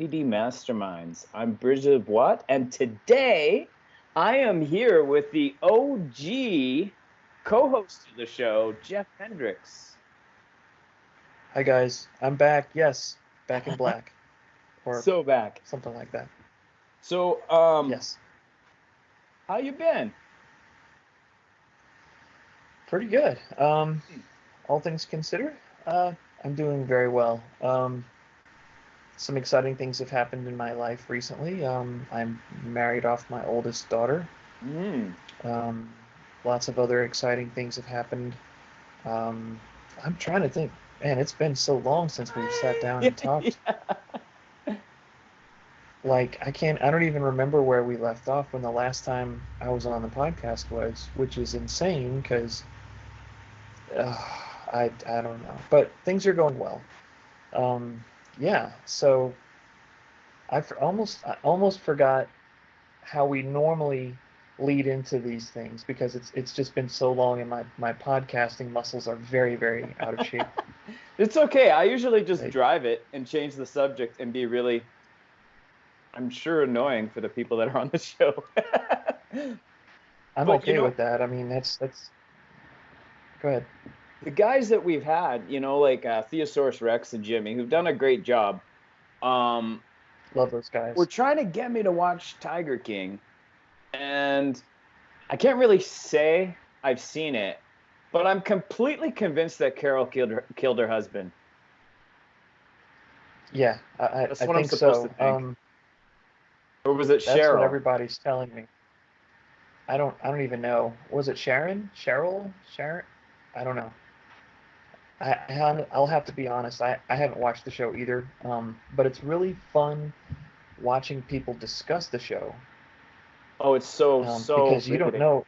ADD Masterminds. I'm Bridget Watt, and today I am here with the OG co-host of the show, Jeff Hendricks. Hi guys, I'm back. Yes, back in black or So back. something like that. So, Yes, how you been? pretty good. All things considered, I'm doing very well. Some exciting things have happened in my life recently. I'm married off my oldest daughter. Mm. Um, Lots of other exciting things have happened. Um, I'm trying to think. Man, it's been so long since we've sat down and talked. Yeah. I don't even remember where we left off when the last time I was on the podcast was, which is insane because uh, I don't know. But things are going well. Um, yeah, so I almost forgot how we normally lead into these things because it's just been so long and my podcasting muscles are very out of shape. It's okay. I usually just Like, drive it and change the subject and be really, I'm sure, annoying for the people that are on the show. I'm But okay with that. I mean, that's go ahead. the guys that we've had, like Theosaurus Rex and Jimmy, who've done a great job, um, Love those were guys. trying to get me to watch Tiger King, and I can't really say I've seen it, but I'm completely convinced that Carol killed her husband. Yeah, That's I what I'm think supposed to so. think. Or was it That's what Cheryl? everybody's telling me. I don't even know. Was it Sharon? Cheryl? Sharon? I don't know. I'll have to be honest. I haven't watched the show either. But it's really fun watching people discuss the show. Oh, it's so Because you don't riveting. know.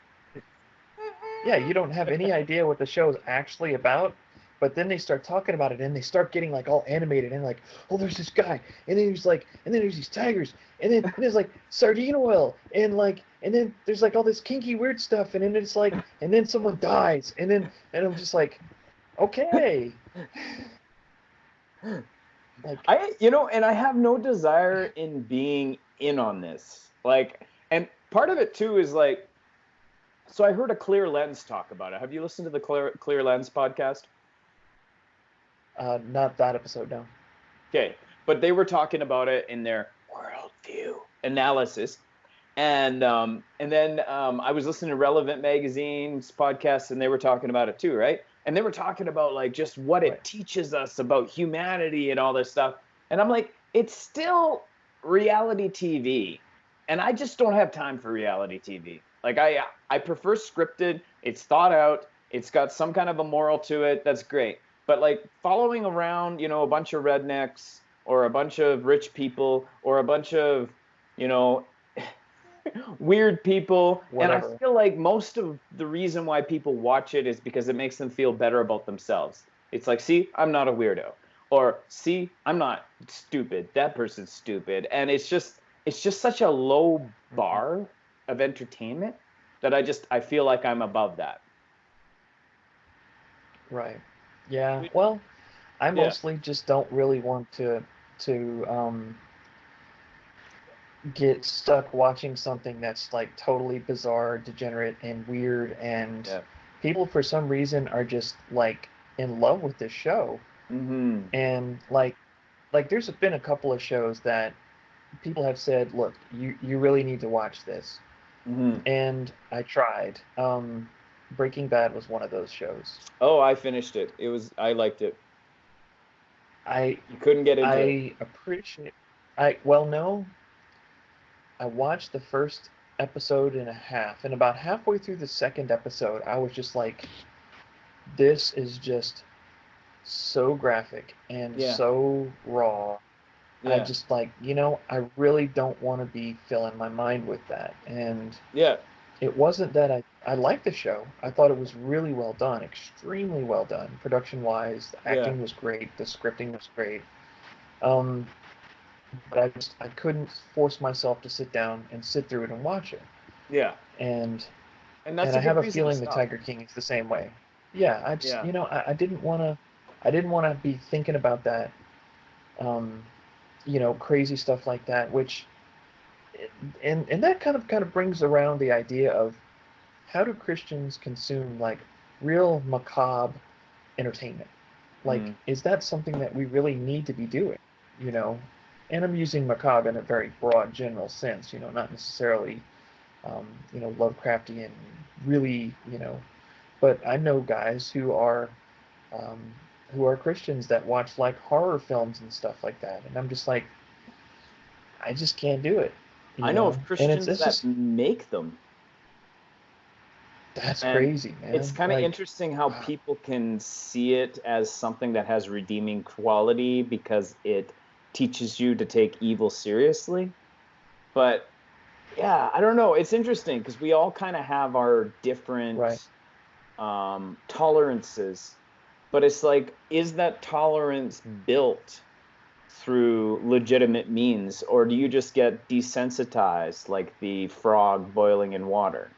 Yeah, you don't have any idea what the show is actually about. But then they start talking about it and they start getting like all animated and like, oh, there's this guy, and then he's like, and then there's these tigers, and there's like sardine oil, and then there's like all this kinky weird stuff, and then it's like, and then someone dies, and I'm just like, okay, like, And I have no desire in being in on this. Like, and part of it too is like, so I heard a Clear Lens talk about it. Have you listened to the Clear Lens podcast? not that episode, no. Okay, but they were talking about it in their worldview analysis, and then I was listening to Relevant Magazine's podcast, and they were talking about it too, right? And they were talking about like just what Right. it teaches us about humanity and all this stuff. And I'm like, it's still reality TV, and I just don't have time for reality TV. Like I prefer scripted. It's thought out. It's got some kind of a moral to it. That's great. But like following around, a bunch of rednecks or a bunch of rich people or a bunch of, you know, weird people. And I Whatever. feel like most of the reason why people watch it is because it makes them feel better about themselves. It's like, see, I'm not a weirdo. Or see, I'm not stupid. That person's stupid. And it's just such a low Hmm. bar of entertainment that I feel like I'm above that. Right. Yeah. Well, I Yeah. mostly just don't really want to get stuck watching something that's like totally bizarre, degenerate, and weird, and Yeah. people for some reason are just like in love with this show. Mm-hmm. And like there's been a couple of shows that people have said, look, you really need to watch this. Mm-hmm. And I tried. Breaking Bad was one of those shows. Oh, I finished it. I liked it. I You couldn't get into it. I appreciate I well no, I watched the first episode and a half, and about halfway through the second episode, I was just like, this is just so graphic and Yeah. so raw. I Yeah. just like, I really don't want to be filling my mind with that. And Yeah. it wasn't that I liked the show. I thought it was really well done, extremely well done, production wise. The Yeah. acting was great, the scripting was great. Um, but I couldn't force myself to sit down and sit through it and watch it. Yeah. And And that's and a I have good a reason to feeling the stop. Tiger King is the same way. Yeah, I didn't want to be thinking about that. Um, crazy stuff like that, which, and that kind of brings around the idea of how do Christians consume like real macabre entertainment? Like, is that something that we really need to be doing? You know, and I'm using macabre in a very broad, general sense. Not necessarily, Lovecraftian, really. But I know guys um, who are Christians that watch like horror films and stuff like that, and I'm just like, I just can't do it. I know of And it's Christians it's that just make them. that's And crazy, it's man. kind of Like, interesting how wow, people can see it as something that has redeeming quality because it teaches you to take evil seriously. But yeah, I don't know. It's interesting because we all kind of have our right. different tolerances. But it's like, is that tolerance built through legitimate means, or do you just get desensitized like the frog boiling in water?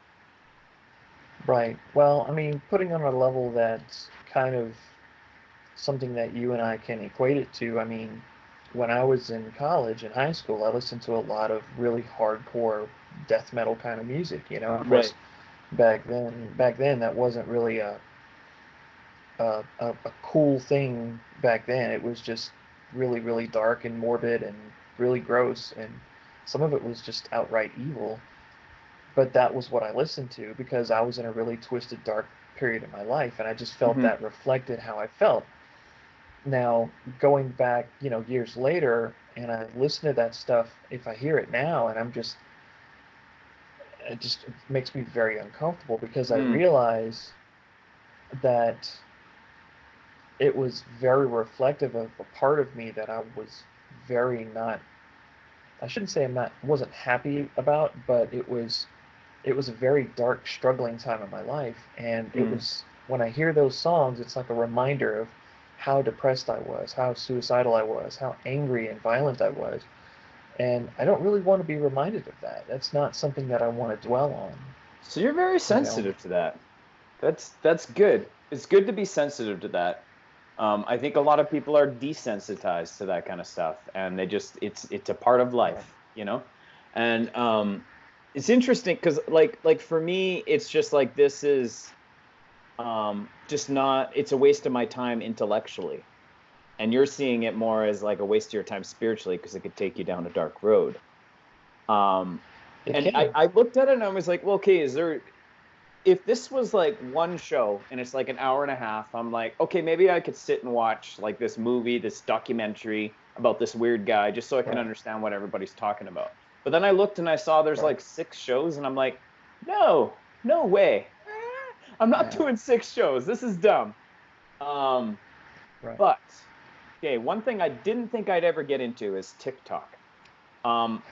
Right. Well, I mean, putting on a level that's kind of something that you and I can equate it to. I mean, when I was in college and high school, I listened to a lot of really hardcore death metal kind of music. Of course, Right. back then, that wasn't really a cool thing back then. It was just really, really dark and morbid and really gross, and some of it was just outright evil. But that was what I listened to because I was in a really twisted, dark period in my life, and I just felt Hmm. that reflected how I felt. Now, going back, years later, and I listen to that stuff, if I hear it now, and it makes me very uncomfortable because I Hmm. realize that it was very reflective of a part of me that I was very not, I shouldn't say wasn't happy about, but it was a very dark, struggling time in my life. And it Hmm. was, when I hear those songs, it's like a reminder of how depressed I was, how suicidal I was, how angry and violent I was. And I don't really want to be reminded of that. That's not something that I want to dwell on, So you're very you know? sensitive to that. That's good. It's good to be sensitive to that. I think a lot of people are desensitized to that kind of stuff, and they just it's a part of Right. life, you know. And it's interesting because like for me, it's just like this is just not. It's a waste of my time intellectually, and you're seeing it more as like a waste of your time spiritually because it could take you down a dark road. Um, It and I can. I looked at it and I was like, well, okay, is there if this was like one show and it's like an hour and a half, I'm like, okay, maybe I could sit and watch like this movie, this documentary about this weird guy, just so I can Right. understand what everybody's talking about. But then I looked and I saw there's Right. like 6 shows, and I'm like, no, no way. I'm not Yeah. doing 6 shows. This is dumb. Um, Right. but okay, one thing I didn't think I'd ever get into is TikTok. Um,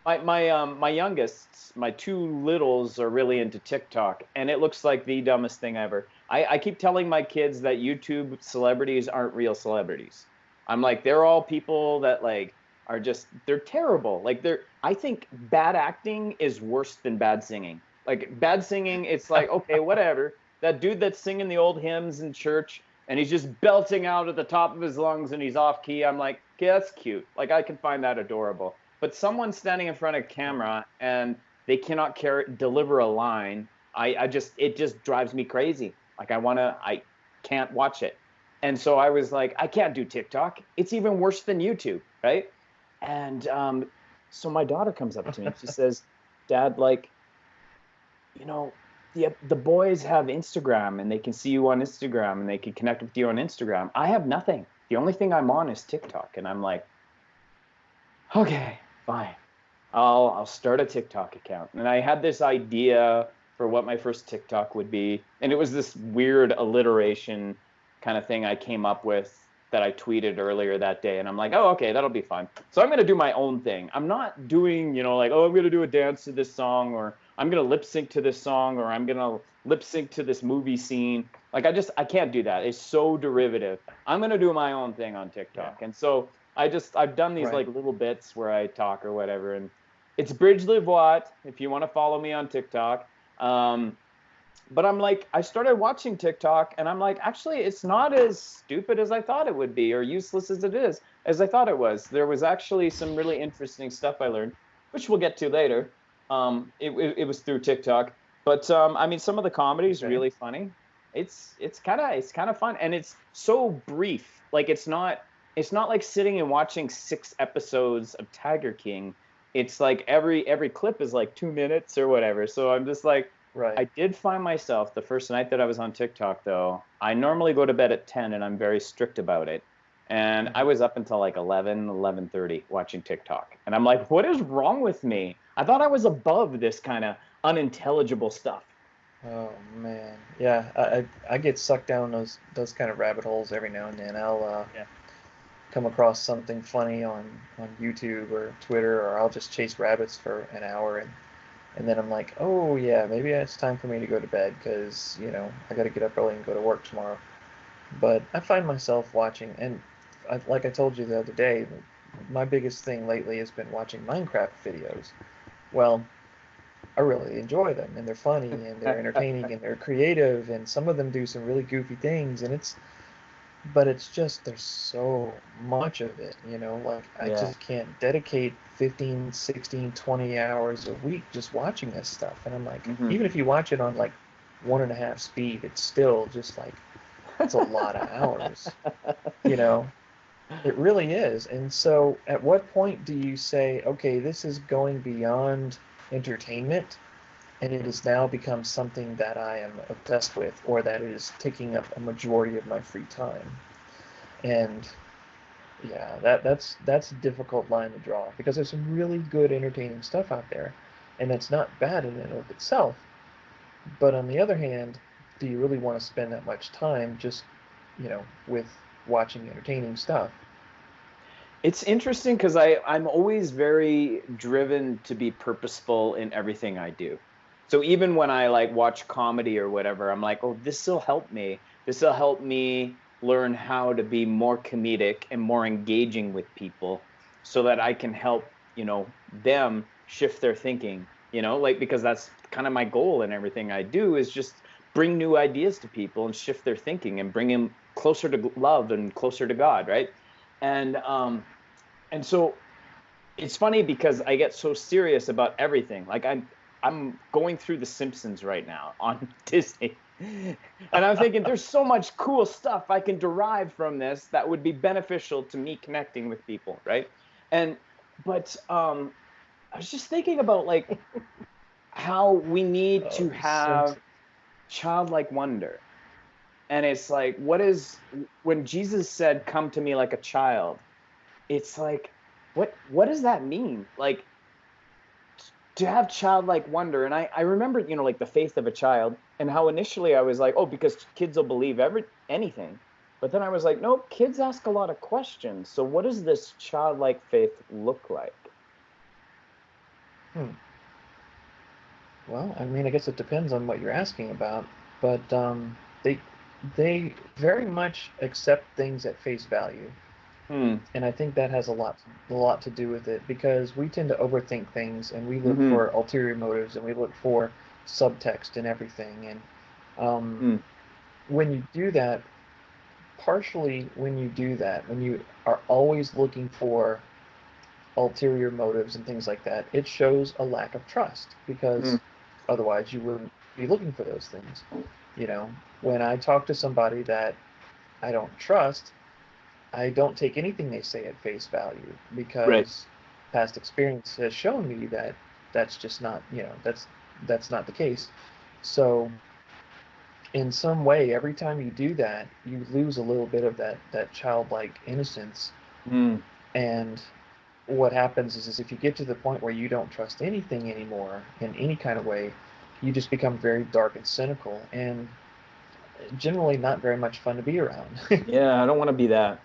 my youngest, my two littles are really into TikTok, and it looks like the dumbest thing ever. I keep telling my kids that YouTube celebrities aren't real celebrities. I'm like, they're all people that like are just they're terrible. Like I think bad acting is worse than bad singing. Like bad singing, it's like, okay, whatever. That dude that's singing the old hymns in church and he's just belting out at the top of his lungs and he's off key. I'm like, okay, that's cute. Like I can find that adorable. But someone standing in front of camera and they cannot deliver a line, I just it just drives me crazy. Like I can't watch it. And so I was like, I can't do TikTok. It's even worse than YouTube, right? And so my daughter comes up to me and she says, Dad, like, you know, the boys have Instagram and they can see you on Instagram and they can connect with you on Instagram. I have nothing. The only thing I'm on is TikTok. And I'm like, okay, fine. I'll start a TikTok account. And I had this idea for what my first TikTok would be, and it was this weird alliteration kind of thing I came up with that I tweeted earlier that day. And I'm like, oh, okay, that'll be fun. So I'm gonna do my own thing. I'm not doing, like, oh, I'm gonna do a dance to this song, or I'm gonna lip sync to this song, or I'm gonna lip sync to this movie scene. Like I can't do that. It's so derivative. I'm gonna do my own thing on Yeah. TikTok. And so I've done these Right. like little bits where I talk or whatever, and it's Bridge Livwat if you want to follow me on TikTok. Um, but I'm like, I started watching TikTok, and I'm like, actually, it's not as stupid as I thought it would be, or useless as it is, as I thought it was. There was actually some really interesting stuff I learned, which we'll get to later. It was through TikTok, but I mean, some of the comedy is Okay. really funny. It's kind of fun, and it's so brief. Like it's not like sitting and watching 6 episodes of Tiger King. It's like every clip is like 2 minutes or whatever. So I'm just like, Right. I did find myself the first night that I was on TikTok, though. I normally go to bed at 10 and I'm very strict about it. And I Mhm. was up until like 11:30 watching TikTok. And I'm like, what is wrong with me? I thought I was above this kind of unintelligible stuff. Oh man, yeah. I get sucked down those kind of rabbit holes every now and then. I'll Yeah. come across something funny on YouTube or Twitter, or I'll just chase rabbits for an hour, and then I'm like, oh yeah, maybe it's time for me to go to bed because I got to get up early and go to work tomorrow. But I find myself watching, and like I told you the other day, my biggest thing lately has been watching Minecraft videos. Well, I really enjoy them, and they're funny, and they're entertaining, and they're creative, and some of them do some really goofy things, but it's just there's so much of it, like I Yeah. just can't dedicate 15, 16, 20 hours a week just watching this stuff. And I'm like, Hmm. even if you watch it on like 1.5 speed, it's still just like it's a lot of hours, you know. It really is. And so at what point do you say, okay, this is going beyond entertainment and it has now become something that I am obsessed with, or that it is taking up a majority of my free time? And yeah, that's a difficult line to draw because there's some really good entertaining stuff out there, and it's not bad in and of itself. But on the other hand, do you really want to spend that much time just, with watching entertaining stuff? It's interesting because I'm always very driven to be purposeful in everything I do. So even when I like watch comedy or whatever, I'm like, oh, this will help me. This will help me learn how to be more comedic and more engaging with people so that I can help, them shift their thinking, like because that's kind of my goal in everything I do is just bring new ideas to people and shift their thinking and bring them closer to love and closer to God, right? And so it's funny because I get so serious about everything. Like I'm going through The Simpsons right now on Disney. And I'm thinking there's so much cool stuff I can derive from this that would be beneficial to me connecting with people, right? And but I was just thinking about like how we need Oh, to The have Simpsons. childlike wonder. And it's like what is when Jesus said come to me like a child, it's like what does that mean? Like to have childlike wonder. And I remember, like the faith of a child and how initially I was like, oh, because kids will believe anything. But then I was like, no, kids ask a lot of questions. So what does this childlike faith look like? Hmm. Well, I mean, I guess it depends on what you're asking about, but they very much accept things at face value. Hmm. And I think that has a lot to do with it because we tend to overthink things and we look Mm-hmm. for ulterior motives and we look for subtext and everything. And um, Hmm. when you do that, partially when you do that, when you are always looking for ulterior motives and things like that, it shows a lack of trust Hmm. because otherwise you wouldn't be looking for those things. You know, when I talk to somebody that I don't trust, I don't take anything they say at face value Right. because past experience has shown me that that's just not, that's not the case. So in some way, every time you do that, you lose a little bit of that childlike innocence. Hmm. And what happens is if you get to the point where you don't trust anything anymore in any kind of way, you just become very dark and cynical and generally not very much fun to be around. Yeah, I don't want to be that.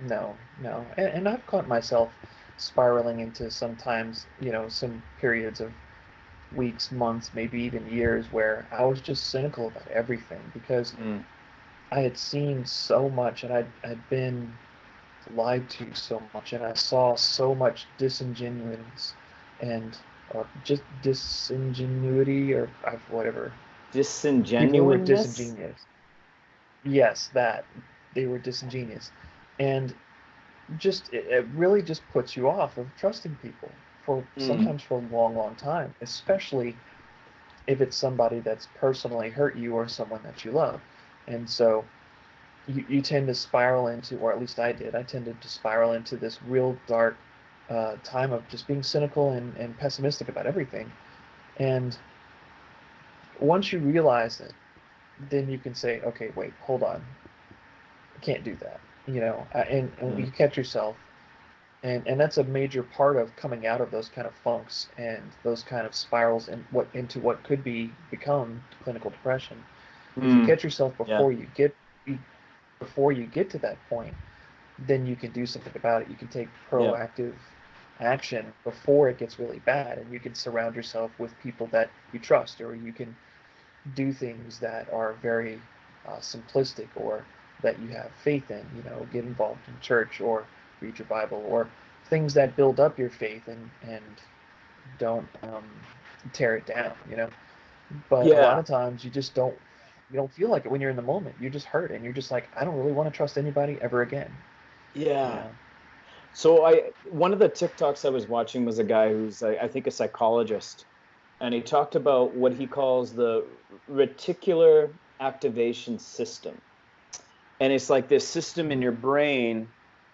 No, no. And I've caught myself spiraling into sometimes, some periods of weeks, months, maybe even years where I was just cynical about everything because Hmm. I had seen so much and I'd been lied to so much and I saw so much disingenuous and just disingenuity or whatever. People who are Disingenuineness. disingenuous. Yes, that they were disingenuous, and it really just puts you off of trusting people for Mm, sometimes for a long, long time, especially if it's somebody that's personally hurt you or someone that you love. And so you tend to spiral into, or at least I did, I tended to spiral into this real dark time of just being cynical and pessimistic about everything. And once you realize it, then you can say, okay, wait, hold on, I can't do that. And mm, you catch yourself. And that's a major part of coming out of those kind of funks and those kind of spirals and into what could become clinical depression. If you mm, catch yourself yeah. before you get to that point, then you can do something about it. You can take Yeah. proactive action before it gets really bad, and you can surround yourself with people that you trust, or you can do things that are very simplistic or that you have faith in. Get involved in church or read your Bible or things that build up your faith and don't tear it down. But a lot Yeah. of times you don't feel like it when you're in the moment. You're just hurt and you're just like, I don't really want to trust anybody ever again. You Yeah. know. So one of the TikToks I was watching was a guy who's I think a psychologist, and he talked about what he calls the reticular activation system. And it's like this system in Mm, your brain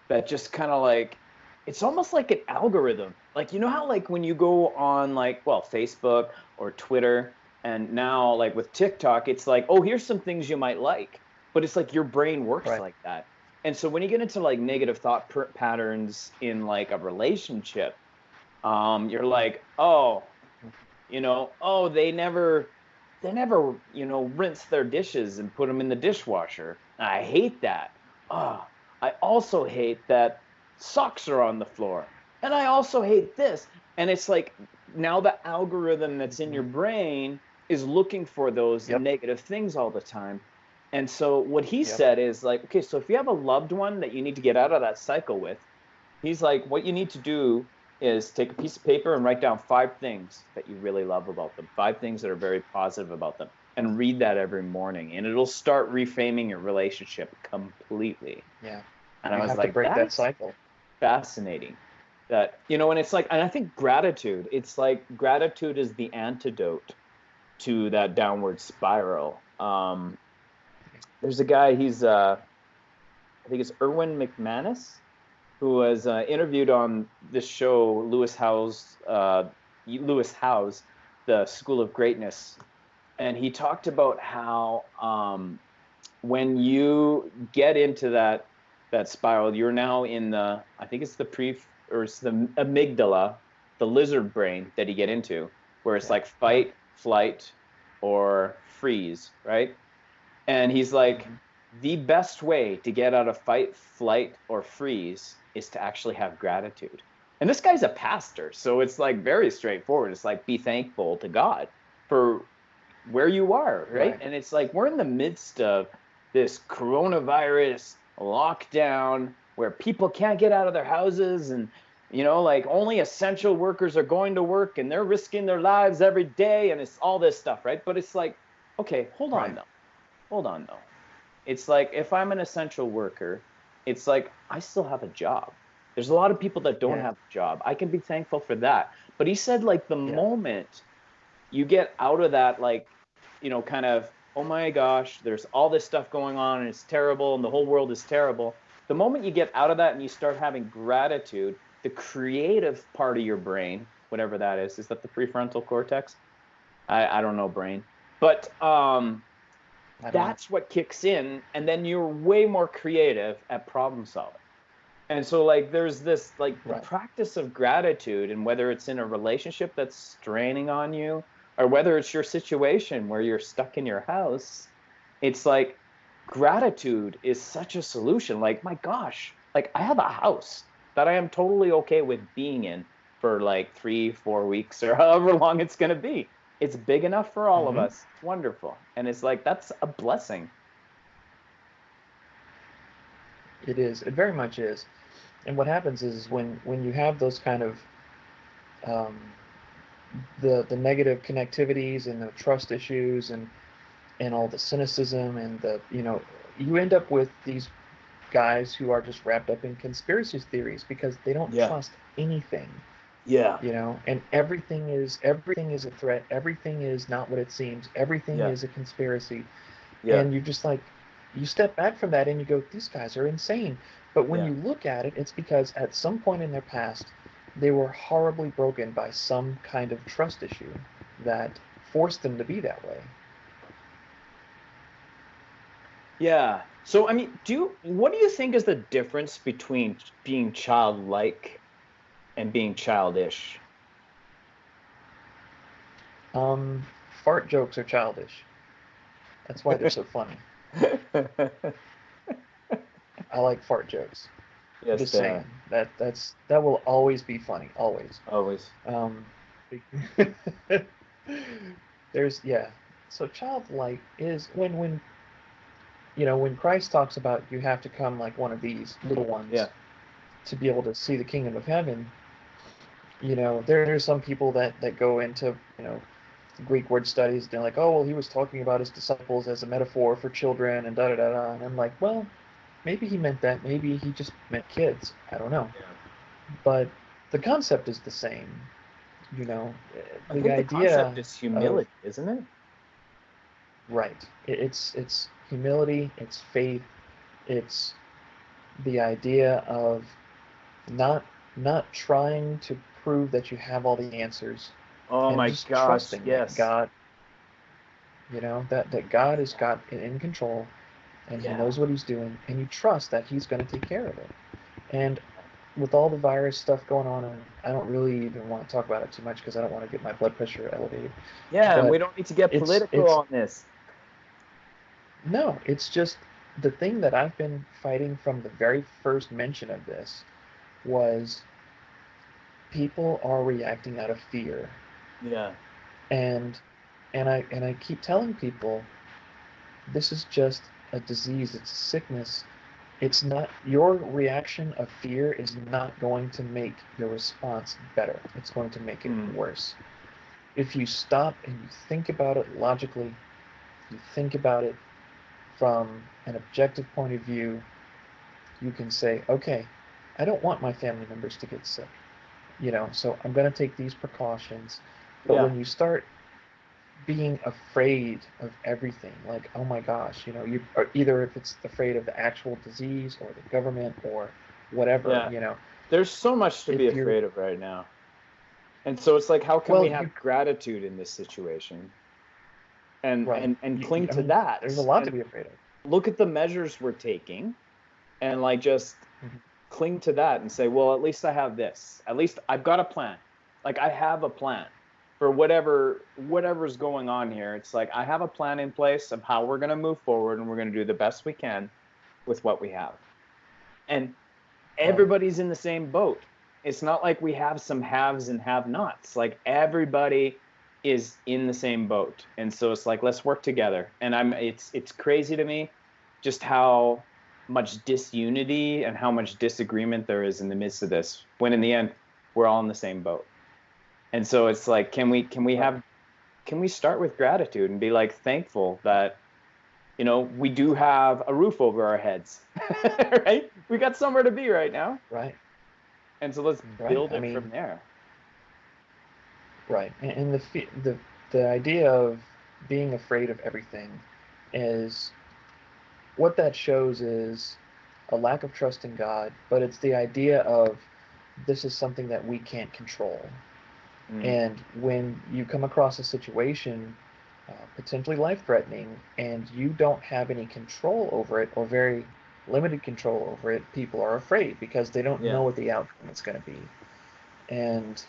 that just kind of like it's almost like an algorithm. Like you know how like when you go on like well Facebook or Twitter and now like with TikTok it's like oh here's some things you might like. But it's like your brain works right. like that. And so when you get into like negative thought patterns in like a relationship, you're like, "Oh, oh they never rinse their dishes and put them in the dishwasher. I hate that. Oh, I also hate that socks are on the floor, and I also hate this. And it's like now the algorithm that's in Mhm. your brain is looking for those Yep. negative things all the time. And so what he Yep. said is like, okay, so if you have a loved one that you need to get out of that cycle with, he's like, what you need to do is take a piece of paper and write down 5 things that you really love about them, 5 things that are very positive about them, and read that every morning. And it'll start reframing your relationship completely. Yeah. And I You was have to like, break that that's cycle. fascinating. And it's like, and I think it's like gratitude is the antidote to that downward spiral. There's a guy, I think it's Erwin McManus who was interviewed on this show, Lewis Howe's The School of Greatness, and he talked about how when you get into that spiral, you're now in I think it's or it's the amygdala, the lizard brain that you get into, where it's Yeah. like Yeah. fight, flight, or freeze, right? And he's like, Hmm. the best way to get out of fight, flight, or freeze is to actually have gratitude. And this guy's a pastor, so it's like very straightforward. It's like be thankful to God for where you are, right? Right. And it's like we're in the midst of this coronavirus lockdown where people can't get out of their houses and like only essential workers are going to work and they're risking their lives every day and it's all this stuff, right? But it's like, okay, hold on Right. though. Hold on though. It's like if I'm an essential worker, it's like I still have a job. There's a lot of people that don't Yeah. have a job. I can be thankful for that. But he said like the Yeah. moment you get out of that like kind of oh my gosh there's all this stuff going on and it's terrible and the whole world is terrible, the moment you get out of that and you start having gratitude, the creative part of your brain, whatever that is that the prefrontal cortex? I don't know brain, but I don't know. that's what kicks in and then you're way more creative at problem solving. And so like there's this like the Right. practice of gratitude, and whether it's in a relationship that's straining on you or whether it's your situation where you're stuck in your house, it's like gratitude is such a solution. Like my gosh, like I have a house that I am totally okay with being in for like 3 4 weeks or however long it's going to be. It's big enough for all of Hmm. us. It's wonderful. And it's like that's a blessing. It is. It very much is. And what happens is when you have those kind of um, the negative connectivities and the trust issues and all the cynicism and the, you end up with these guys who are just wrapped up in conspiracy theories because they don't Yeah. trust anything, Yeah. and everything is a threat, everything is not what it seems, everything Yeah. is a conspiracy. Yeah. And you just like, you step back from that and you go, these guys are insane. But when Yeah. you look at it, it's because at some point in their past they were horribly broken by some kind of trust issue that forced them to be that way. Yeah. So, I mean, what do you think is the difference between being childlike and being childish? Um, Fart jokes are childish. That's why they're so funny. I like fart jokes. Yes, Just they saying are. that will always be funny, always. Always. Um, there's yeah. So childlike is when Christ talks about you have to come like one of these little ones Yeah. to be able to see the kingdom of heaven. There's some people that go into Greek word studies. They're like, oh well, he was talking about his disciples as a metaphor for children and da da da da. And I'm like, well, maybe he meant that. Maybe he just meant kids. I don't know. Yeah. But the concept is the same. You know, I the think the idea concept is of humility, isn't it? right. It's humility. It's faith. It's the idea of not not trying to prove that you have all the answers Oh and my just gosh, trusting that yes. God, that God is got it in control and he Yeah. knows what he's doing and you trust that he's going to take care of it. And with all the virus stuff going on, and I don't really even want to talk about it too much because I don't want to get my blood pressure elevated. Yeah, and we But don't need to get political it's on this. no, it's just the thing that I've been fighting from the very first mention of this was people are reacting out of fear. Yeah. And and I keep telling people this is just a disease, it's a sickness. It's not your reaction of fear is not going to make your response better. It's going to make it Mm. worse. If you stop and you think about it logically, you think about it from an objective point of view, you can say, okay, I don't want my family members to get sick, so I'm going to take these precautions. But Yeah. when you start being afraid of everything, like, oh my gosh, you or either if it's afraid of the actual disease or the government or whatever, Yeah. There's so much to be if you're, afraid of right now. And so it's like, how can well, we have gratitude in this situation and right. and cling I to mean, that there's a lot to and be afraid of. look at the measures we're taking and like just Mhm. cling to that and say, well, at least I have this. At least I've got a plan. Like I have a plan for whatever's going on here. It's like I have a plan in place of how we're going to move forward and we're going to do the best we can with what we have. And Right. everybody's in the same boat. It's not like we have some haves and have-nots. Like everybody is in the same boat. And so it's like let's work together. And it's crazy to me just how much disunity and how much disagreement there is in the midst of this when in the end we're all in the same boat. And so it's like Right. can we start with gratitude and be like thankful that we do have a roof over our heads, right? We got somewhere to be right now. Right. And so let's Right. build I it from mean, there. right. And the idea of being afraid of everything is what that shows is a lack of trust in God, but it's the idea of this is something that we can't control. Mm, And when you come across a situation potentially life threatening and you don't have any control over it or very limited control over it, people are afraid because they don't know yeah. what the outcome is going to be. And,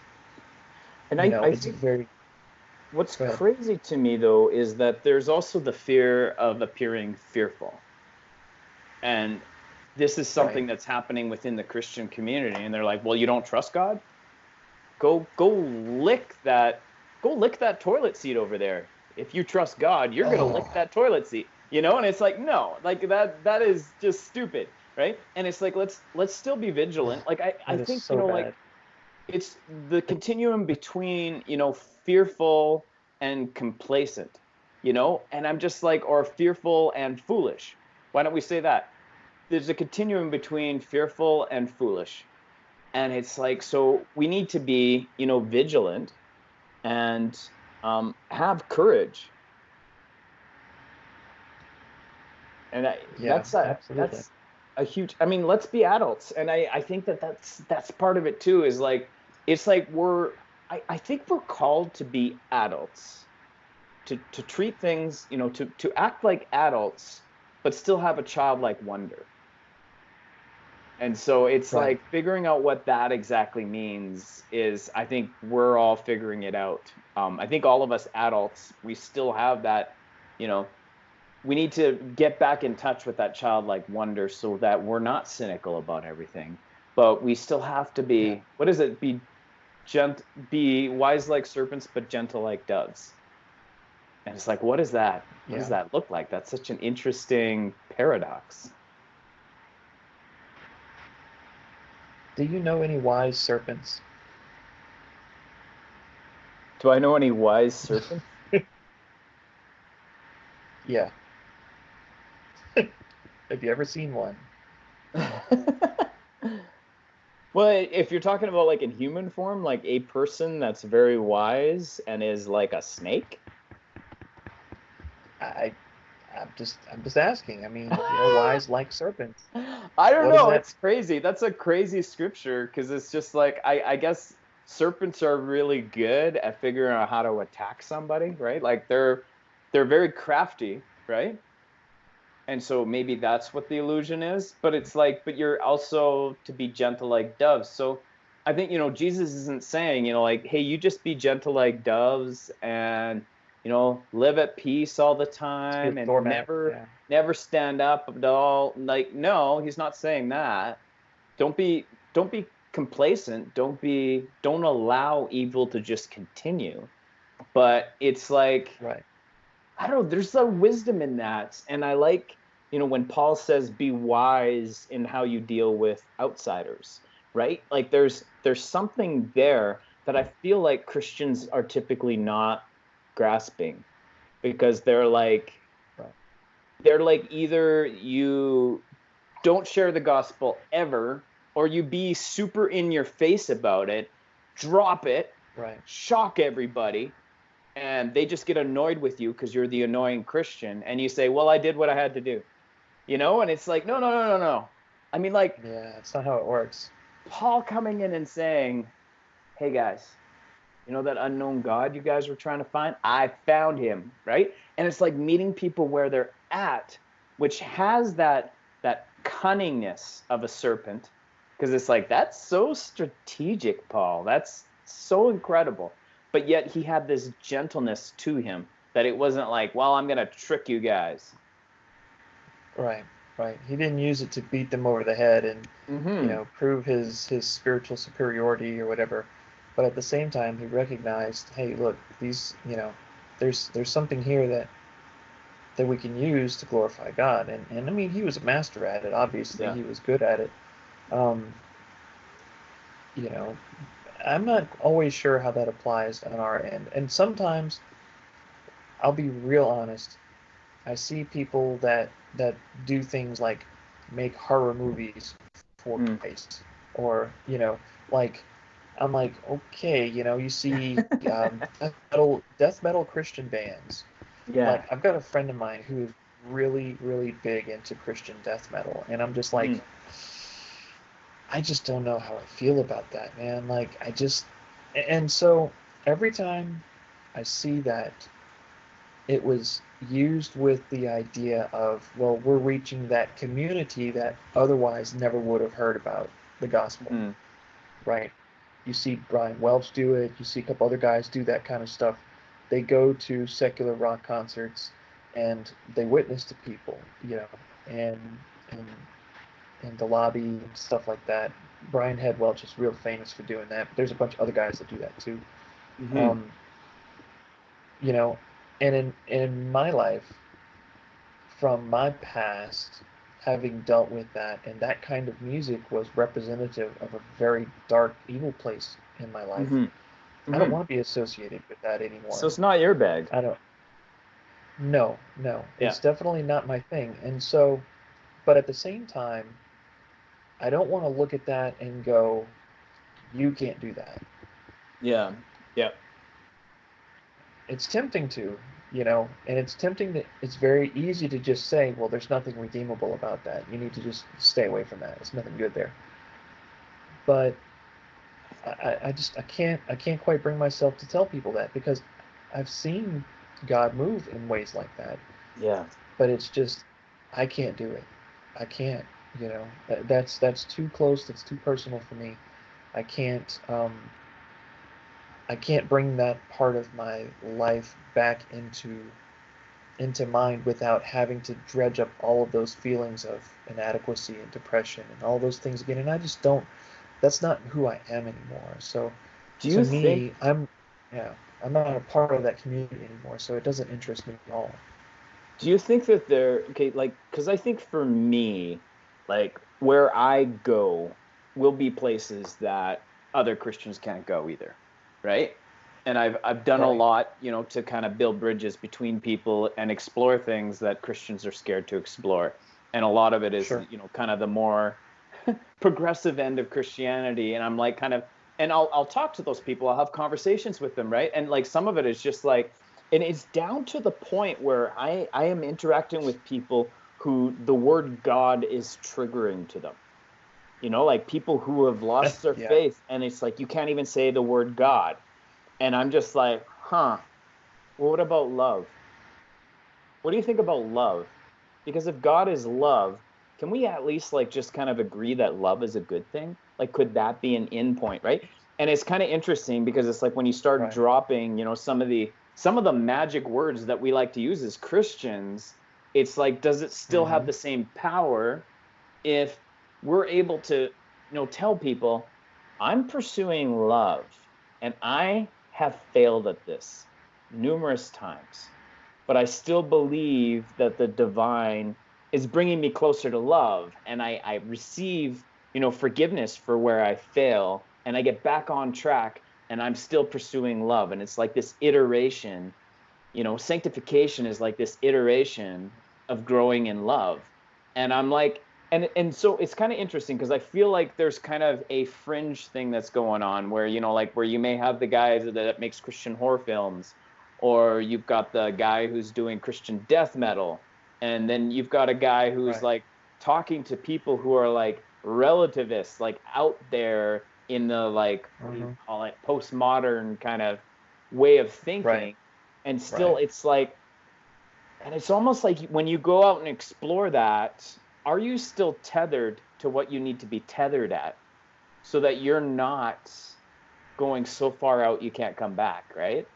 And I it's think very, what's go ahead. crazy to me though is that there's also the fear of appearing fearful. And this is Right. something that's happening within the Christian community. And they're like, well, you don't trust God? Lick that go lick that toilet seat over there. If you trust God, you're gonna lick Oh, that toilet seat. And it's like, no, like that is just stupid, right? And it's like let's still be vigilant. Like I that is think, so like bad. it's the continuum between, fearful and complacent, and I'm just like, or fearful and foolish. Why don't we say that? There's a continuum between fearful and foolish. And it's like, so we need to be, vigilant and have courage. And Yeah, absolutely. that's a huge, I mean, let's be adults. And I think that's part of it too, is like, it's like I think we're called to be adults, to treat things, to act like adults, but still have a childlike wonder. And so it's Right. like figuring out what that exactly means is, I think we're all figuring it out. I think all of us adults, we still have that, you know, we need to get back in touch with that childlike wonder so that we're not cynical about everything. But we still have to Yeah. be, what is it? Be wise like serpents, but gentle like doves. And it's like, what is that? What does Yeah. that look like? That's such an interesting paradox. Do you know any wise serpents? Do I know any wise serpents? Yeah. Have you ever seen one? Well, if you're talking about like in human form, like a person that's very wise and is like a snake. I I'm just asking. I mean, wise like serpents. I don't What is know. that? It's crazy. That's a crazy scripture because it's just like I guess serpents are really good at figuring out how to attack somebody, right? Like they're very crafty, right? And so maybe that's what the illusion is. But it's like, but you're also to be gentle like doves. So I think, Jesus isn't saying, like, hey, you just be gentle like doves and, live at peace all the Just be a time and doormat. never, Yeah. never stand up at all. Like, no, he's not saying that. Don't be complacent. Don't allow evil to just continue. But it's like, Right. I don't know, there's a wisdom in that. And I like, when Paul says be wise in how you deal with outsiders, right? Like there's something there that I feel like Christians are typically not grasping because Right. they're like either you don't share the gospel ever or you be super in your face about it, drop it, Right. shock everybody, and they just get annoyed with you because you're the annoying Christian, and you say, "Well, I did what I had to do," and it's like, no, no, no, no, no. I mean, like Yeah. It's not how it works. Paul coming in and saying, "Hey guys, that unknown God you guys were trying to find? I found him," right? And it's like meeting people where they're at, which has that cunningness of a serpent, because it's like that's so strategic, Paul. That's so incredible. But yet he had this gentleness to him that it wasn't like, well, I'm gonna trick you guys. Right. Right. He didn't use it to beat them over the head and Mm-hmm. prove his spiritual superiority or whatever. But at the same time, he recognized, hey, look, these, there's something here that we can use to glorify God. And I mean, he was a master at it. Obviously, Yeah. he was good at it. Um, you know, I'm not always sure how that applies on our end. And sometimes, I'll be real honest, I see people that do things like make horror movies for Mm. Christ, or like I'm like, okay, you see death metal Christian bands. Like Yeah. I've got a friend of mine who is really, really big into Christian death metal, and I'm just like, Mm. I just don't know how I feel about that, man. Like and so every time I see that, it was used with the idea of, well, we're reaching that community that otherwise never would have heard about the gospel, Mm. right? You see Brian Welch do it, you see a couple other guys do that kind of stuff. They go to secular rock concerts and they witness to people, and and in the lobby and stuff like that. Brian Head Welch is real famous for doing that, but there's a bunch of other guys that do that too. Mm-hmm. Um, you know, and in my life, from my past, having dealt with that, and that kind of music was representative of a very dark, evil place in my life. Mm-hmm. I don't Mm-hmm. want to be associated with that So anymore. it's not your bag. I don't. No, no, Yeah. it's definitely not my thing. And so, but at the same time, I don't want to look at that and go, you can't do that. Yeah. Yeah. It's tempting to, and it's tempting that it's very easy to just say, well, there's nothing redeemable about that. You need to just stay away from that. There's nothing good there. But I can't quite bring myself to tell people that because I've seen God move in ways like that. Yeah. But it's just I can't do it. I can't. That's too close. That's too personal for me. I can't. I can't bring that part of my life back into mind without having to dredge up all of those feelings of inadequacy and depression and all those things again. And I just don't. That's not who I am anymore. So Do to you think me, yeah, I'm not a part of that community anymore. So it doesn't interest me at all. Do you think that there, okay, like, because I think for me, like, where I go will be places that other Christians can't go either, right? And I've done a Right. lot, to kind of build bridges between people and explore things that Christians are scared to explore. And a lot of it is, Sure. kind of the more progressive end of Christianity. And I'm like, kind of, and I'll talk to those people. I'll have conversations with them, right? And like some of it is just like, and it's down to the point where I am interacting with people who the word God is triggering to them. Like people who have lost their Yeah. faith, and it's like you can't even say the word God. And I'm just like, huh, well, what about love? What do you think about love? Because if God is love, can we at least like just kind of agree that love is a good thing? Like, could that be an end point, right? And it's kind of interesting because it's like when you start Right. dropping, some of the magic words that we like to use as Christians, it's like, does it still have Mm-hmm. the same power if we're able to, tell people, I'm pursuing love and I have failed at this numerous times, but I still believe that the divine is bringing me closer to love, and I receive, forgiveness for where I fail, and I get back on track, and I'm still pursuing love. And it's like this iteration, sanctification is like this iteration of growing in love. And I'm like, and so it's kind of interesting because I feel like there's kind of a fringe thing that's going on where, like where you may have the guys that makes Christian horror films, or you've got the guy who's doing Christian death metal, and then you've got a guy who's Right. like talking to people who are like relativists, like out there in the, like, what do you Mm-hmm. call it, postmodern kind of way of Right. thinking. And still Right. it's like, and it's almost like when you go out and explore that, are you still tethered to what you need to be tethered at so that you're not going so far out you can't come back, right?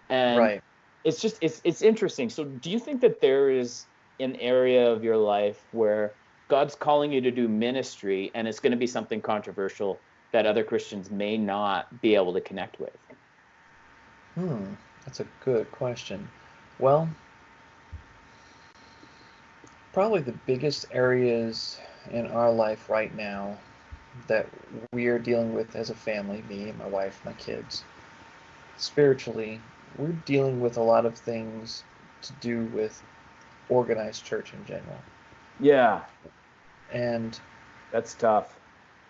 And Right. it's interesting. So do you think that there is an area of your life where God's calling you to do ministry and it's going to be something controversial that other Christians may not be able to connect with? That's a good question. Well, probably the biggest areas in our life right now that we are dealing with as a family, me, my wife, my kids, spiritually, we're dealing with a lot of things to do with organized church in general. Yeah, And that's tough.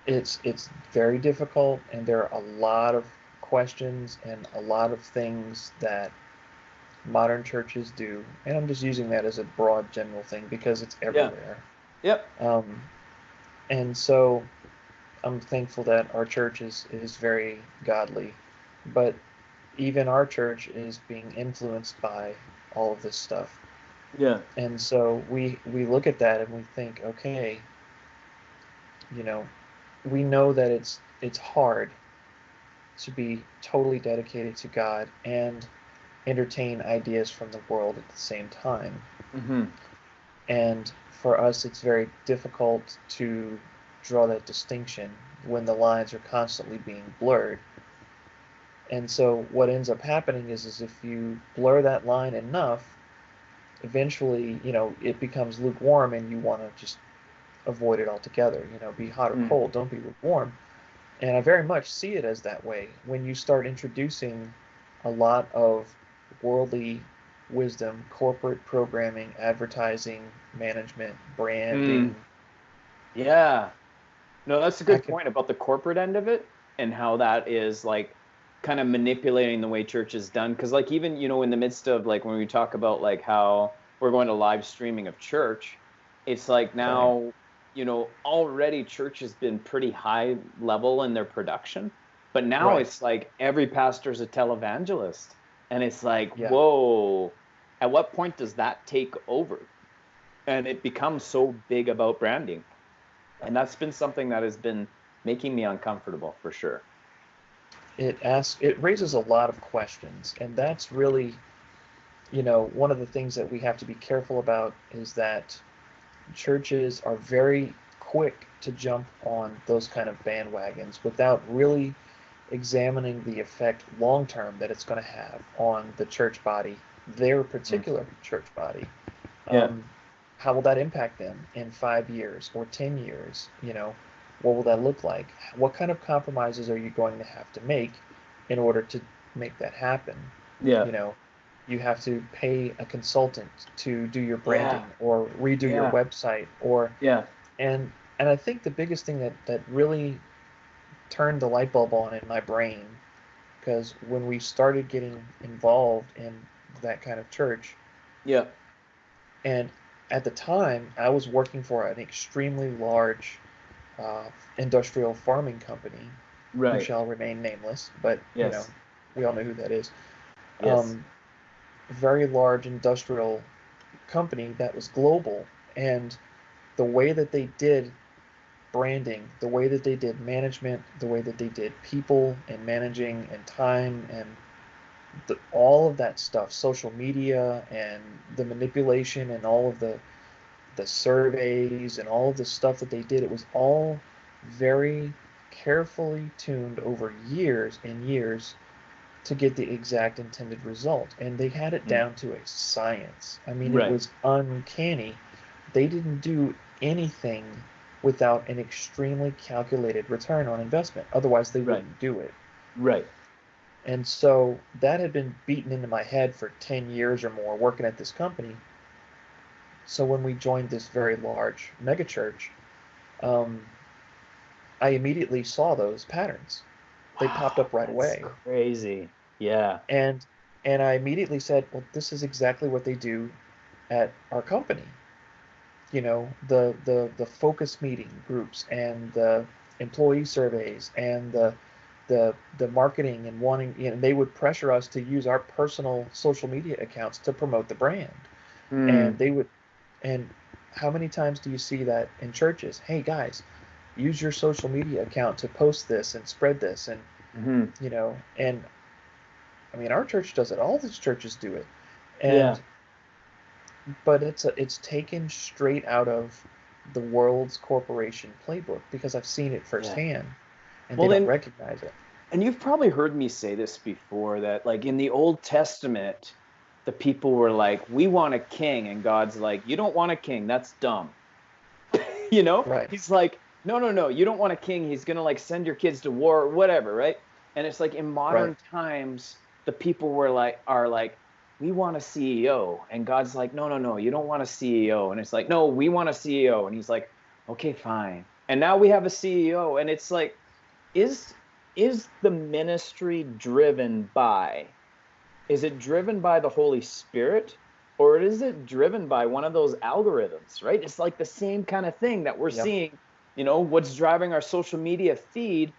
it's very difficult, and there are a lot of questions and a lot of things that modern churches do, and I'm just using that as a broad general thing because it's Yeah. everywhere. Yep. Um, and so I'm thankful that our church is very godly, but even our church is being influenced by all of this stuff. Yeah. And so we look at that and we think, okay, you know, we know that it's hard to be totally dedicated to God and entertain ideas from the world at the same time. Mm-hmm. And for us, it's very difficult to draw that distinction when the lines are constantly being blurred. And so what ends up happening is if you blur that line enough, eventually, it becomes lukewarm and you want to just avoid it altogether. Be hot or cold, don't be lukewarm. And I very much see it as that way. When you start introducing a lot of worldly wisdom, corporate programming, advertising, management, branding. Yeah. No, that's a I good can, point about the corporate end of it and how that is like kind of manipulating the way church is done. Because like even, in the midst of like when we talk about like how we're going to live streaming of church, it's like right, now, already church has been pretty high level in their production. But now right, it's like every pastor's a televangelist. And it's like, yeah. whoa, at what point does that take over? And it becomes so big about branding. And that's been something that has been making me uncomfortable for sure. It raises a lot of questions, and that's really, one of the things that we have to be careful about is that churches are very quick to jump on those kind of bandwagons without really examining the effect long term that it's going to have on the church body, their Mm. particular church body. Yeah. Um, how will that impact them in 5 years or 10 years? What will that look like? What kind of compromises are you going to have to make in order to make that happen? Yeah. You know, you have to pay a consultant to do your Yeah. branding or redo your Yeah. website or Yeah. and I think the biggest thing that really turned the light bulb on in my brain, because when we started getting involved in that kind of church, Yeah. and at the time I was working for an extremely large uh, industrial farming company who Right. shall remain nameless, but Yes. we all know who that is. Yes. Very large industrial company that was global, and the way that they did branding, the way that they did management, the way that they did people and managing and time and all of that stuff, social media and the manipulation and all of the surveys and all of the stuff that they did, it was all very carefully tuned over years and years to get the exact intended result. And they had it Mm. down to a science. I mean, it Right. was uncanny. They didn't do anything without an extremely calculated return on investment. Otherwise, they Right. wouldn't do it. Right. And so that had been beaten into my head for 10 years or more working at this company. So when we joined this very large megachurch, um, I immediately saw those patterns. They popped Wow. up right That's away. crazy. Yeah. And and I immediately said, well, this is exactly what they do at our company. The focus meeting groups and the employee surveys and the marketing and wanting, they would pressure us to use our personal social media accounts to promote the brand. And Mm. they would, and how many times do you see that in churches? Hey guys, use your social media account to post this and spread this Hmm. and I mean our church does it, all these churches do it. Yeah. And but it's taken straight out of the world's corporation playbook because I've seen it Yeah. firsthand and they Well, don't then, recognize it. and you've probably heard me say this before that, like in the Old Testament, the people were like, we want a king. And God's like, you don't want a king. That's dumb. Right. He's like, no, no, no, you don't want a king. He's gonna like send your kids to war or whatever, right? And it's like in Right. modern times, the people are like, we want a CEO, and God's like, no, no, no, you don't want a CEO, and it's like, no, we want a CEO, and he's like, okay, fine, and now we have a CEO, and it's like, is is the ministry driven by is it driven by the Holy Spirit or is it driven by one of those algorithms, right? It's like the same kind of thing that we're Yep. seeing, what's driving our social media feed.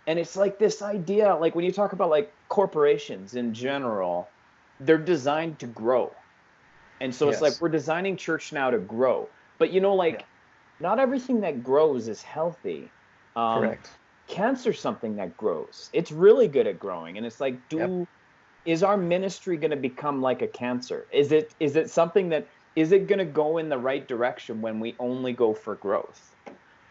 And it's like this idea, like when you talk about like corporations in general, they're designed to grow. And so it's like Yes. we're designing church now to grow. But Yeah. like not everything that grows is healthy. Um, Correct. Cancer's something that grows. It's really good at growing. And it's like, Yep. is our ministry going to become like a cancer? Is it something that is it going to go in the right direction when we only go for growth?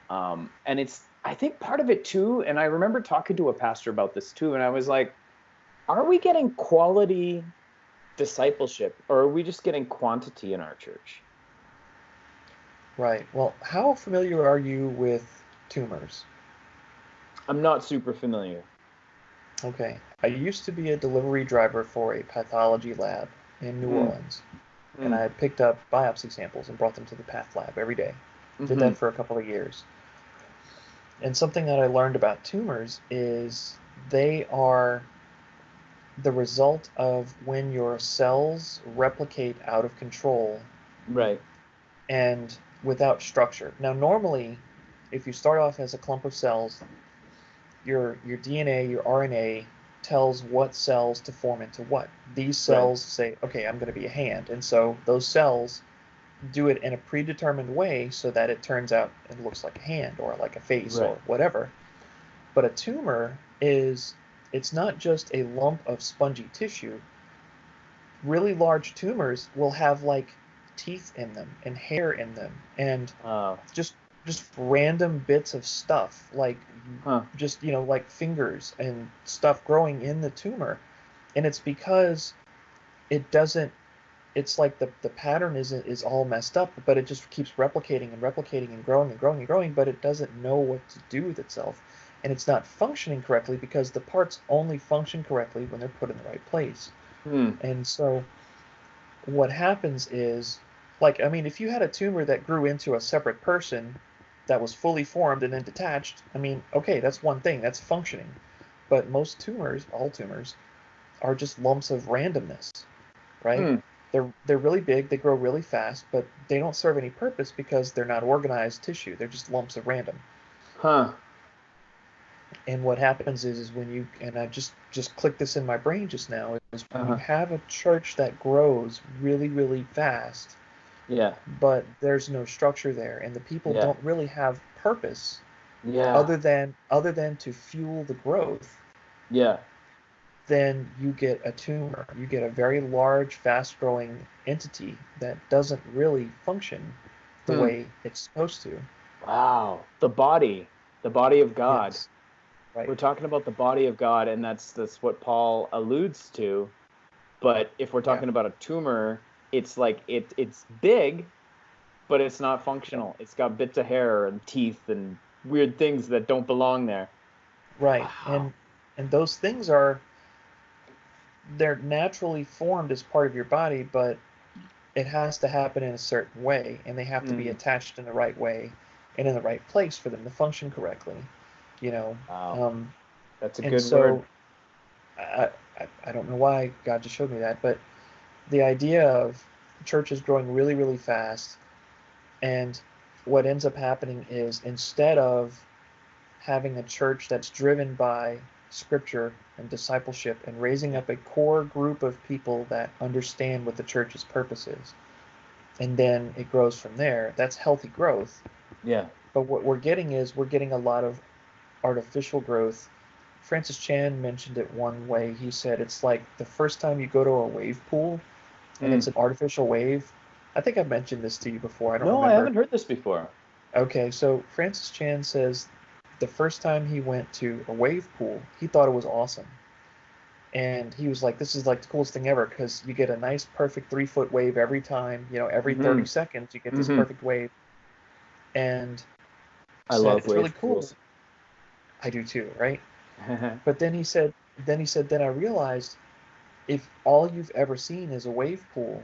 And it's I think part of it too. And I remember talking to a pastor about this too, and I was like, are we getting quality discipleship, or are we just getting quantity in our church? Right. Well, how familiar are you with tumors? I'm not super familiar. Okay. I used to be a delivery driver for a pathology lab in New Mm, Orleans, and mm, I picked up biopsy samples and brought them to the path lab every day. Did mm-hmm. that for a couple of years. And something that I learned about tumors is they are the result of when your cells replicate out of control Right. and without structure. Now, normally, if you start off as a clump of cells, your DNA, your RNA tells what cells to form into what. These Right. cells say, okay, I'm going to be a hand. And so those cells do it in a predetermined way so that it turns out and looks like a hand or like a face Right. or whatever. But a tumor is, it's not just a lump of spongy tissue. Really large tumors will have like teeth in them and hair in them and Uh, just just random bits of stuff like huh. just like fingers and stuff growing in the tumor, and it's because it doesn't, it's like the pattern is all messed up, but it just keeps replicating and replicating and growing and growing and growing, but it doesn't know what to do with itself, and it's not functioning correctly because the parts only function correctly when they're put in the right place. Hmm. And so what happens is, like, I mean, if you had a tumor that grew into a separate person that was fully formed and then detached, I mean, okay, that's one thing, that's functioning. But most tumors, all tumors, are just lumps of randomness, right? Hmm. They're really big, they grow really fast, but they don't serve any purpose because they're not organized tissue. They're just lumps of random. Huh. And what happens is when you, and I just clicked this in my brain just now, is when you Uh-huh. have a church that grows really, really fast, Yeah. but there's no structure there, and the people Yeah. don't really have purpose Yeah. other than to fuel the growth, Yeah. then you get a tumor. You get a very large, fast-growing entity that doesn't really function the Hmm. way it's supposed to. Wow. The body of God. Yes, right. We're talking about the body of God, and that's what Paul alludes to. But if we're Yeah, talking about a tumor, it's like it's big, but it's not yeah. functional. It's got bits of hair and teeth and weird things that don't belong there. Right. Wow. And those things are, they're naturally formed as part of your body, but it has to happen in a certain way, and they have to be Hmm. attached in the right way and in the right place for them to function correctly, you know. Wow. Um, That's a and good word. so I, I don't know why God just showed me that, but the idea of churches growing really, really fast, and what ends up happening is instead of having a church that's driven by scripture and discipleship and raising Yeah. up a core group of people that understand what the church's purpose is, and then it grows from there. That's healthy growth. Yeah. But what we're getting is we're getting a lot of artificial growth. Francis Chan mentioned it one way. He said it's like the first time you go to a wave pool and Hmm. it's an artificial wave. I think I've mentioned this to you before. I don't No, I remember. haven't heard this before. Okay, so Francis Chan says the first time he went to a wave pool, he thought it was awesome. And he was like, this is like the coolest thing ever because you get a nice, perfect 3 foot wave every time, every Hmm. 30 seconds, you get this Hmm. perfect wave. And I said, love it's really wave cool. pools. I do too, right? But then I realized if all you've ever seen is a wave pool,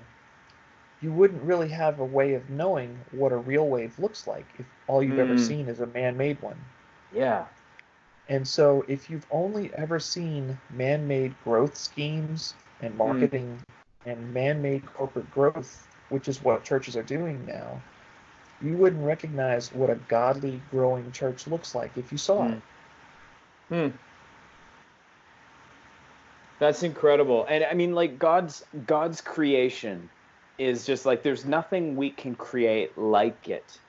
you wouldn't really have a way of knowing what a real wave looks like if all you've ever Hmm. seen is a man-made one. Yeah. And so if you've only ever seen man-made growth schemes and Hmm. marketing and man-made corporate growth, which is what churches are doing now, you wouldn't recognize what a godly growing church looks like if you saw it. Hmm. Hmm. That's incredible. And I mean, like God's creation is just like there's nothing we can create like it.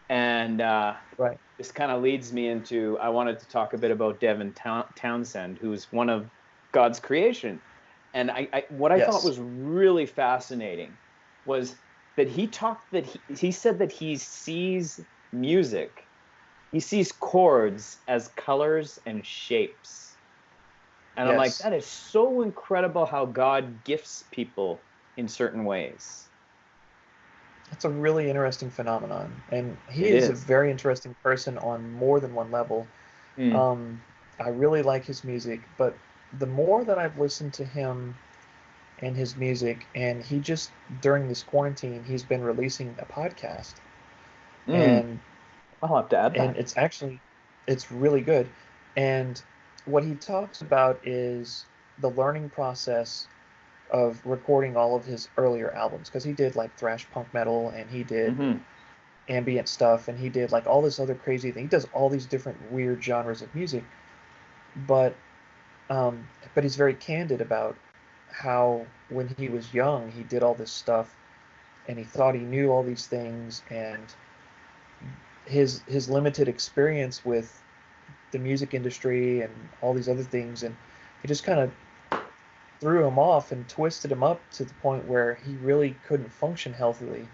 And Right. this kind of leads me into I wanted to talk a bit about Devin Townsend, who's one of God's creation. And what I thought Yes. was really fascinating was that he talked that he said that he sees music, he sees chords as colors and shapes. And I'm like, Yes. that is so incredible how God gifts people in certain ways. That's a really interesting phenomenon, and he It is a is. very interesting person on more than one level. Mm. Um, I really like his music, but the more that I've listened to him and his music, and he just during this quarantine, he's been releasing a podcast, Mm. and I'll have to add and that. it's really good. And what he talks about is the learning process of recording all of his earlier albums because he did like thrash punk metal and he did Mm-hmm. ambient stuff and he did like all this other crazy thing. He does all these different weird genres of music, but um, but he's very candid about how when he was young he did all this stuff and he thought he knew all these things and his limited experience with the music industry and all these other things and it just kind of threw him off and twisted him up to the point where he really couldn't function healthily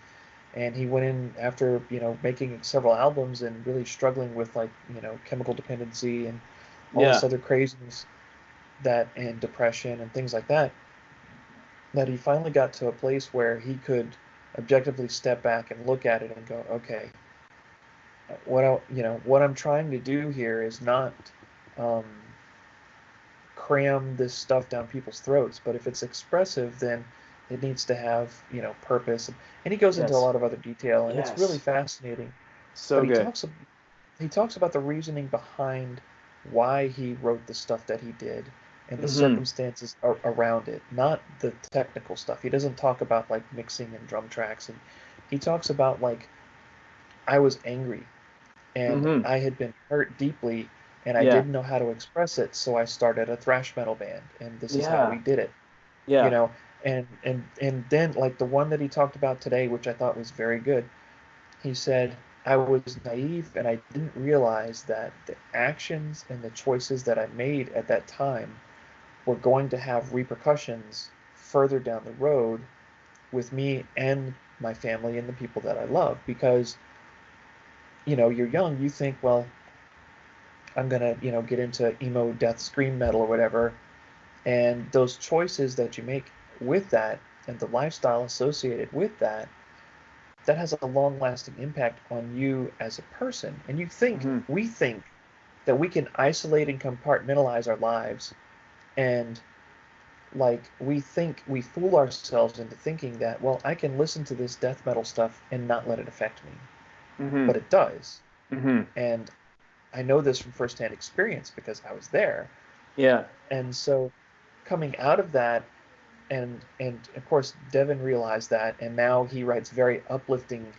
and he went in after making several albums and really struggling with like chemical dependency and all this Yeah. other craziness that and depression and things like that he finally got to a place where he could objectively step back and look at it and go, okay, what I'm trying to do here is not um, cram this stuff down people's throats, but if it's expressive, then it needs to have purpose. And he goes into a Yes. lot of other detail, and it's really Yes. fascinating. But So good. he talks about the reasoning behind why he wrote the stuff that he did and the Mm-hmm. circumstances around it, not the technical stuff. He doesn't talk about like mixing and drum tracks, and he talks about like I was angry and Mm-hmm. I had been hurt deeply and I Yeah. didn't know how to express it, so I started a thrash metal band and this is how we Yeah. did it, you Yeah. know. And then like the one that he talked about today, which I thought was very good, he said, I was naive and I didn't realize that the actions and the choices that I made at that time were going to have repercussions further down the road with me and my family and the people that I love because you're young, you think, well, I'm gonna, get into emo death scream metal or whatever. And those choices that you make with that and the lifestyle associated with that, that has a long lasting impact on you as a person. And Mm-hmm. we think that we can isolate and compartmentalize our lives. And like, we fool ourselves into thinking that, well, I can listen to this death metal stuff and not let it affect me. Mm-hmm. But it does. Mm-hmm. And I know this from firsthand experience because I was there. Yeah. And so coming out of that, and of course Devin realized that, and now he writes very uplifting,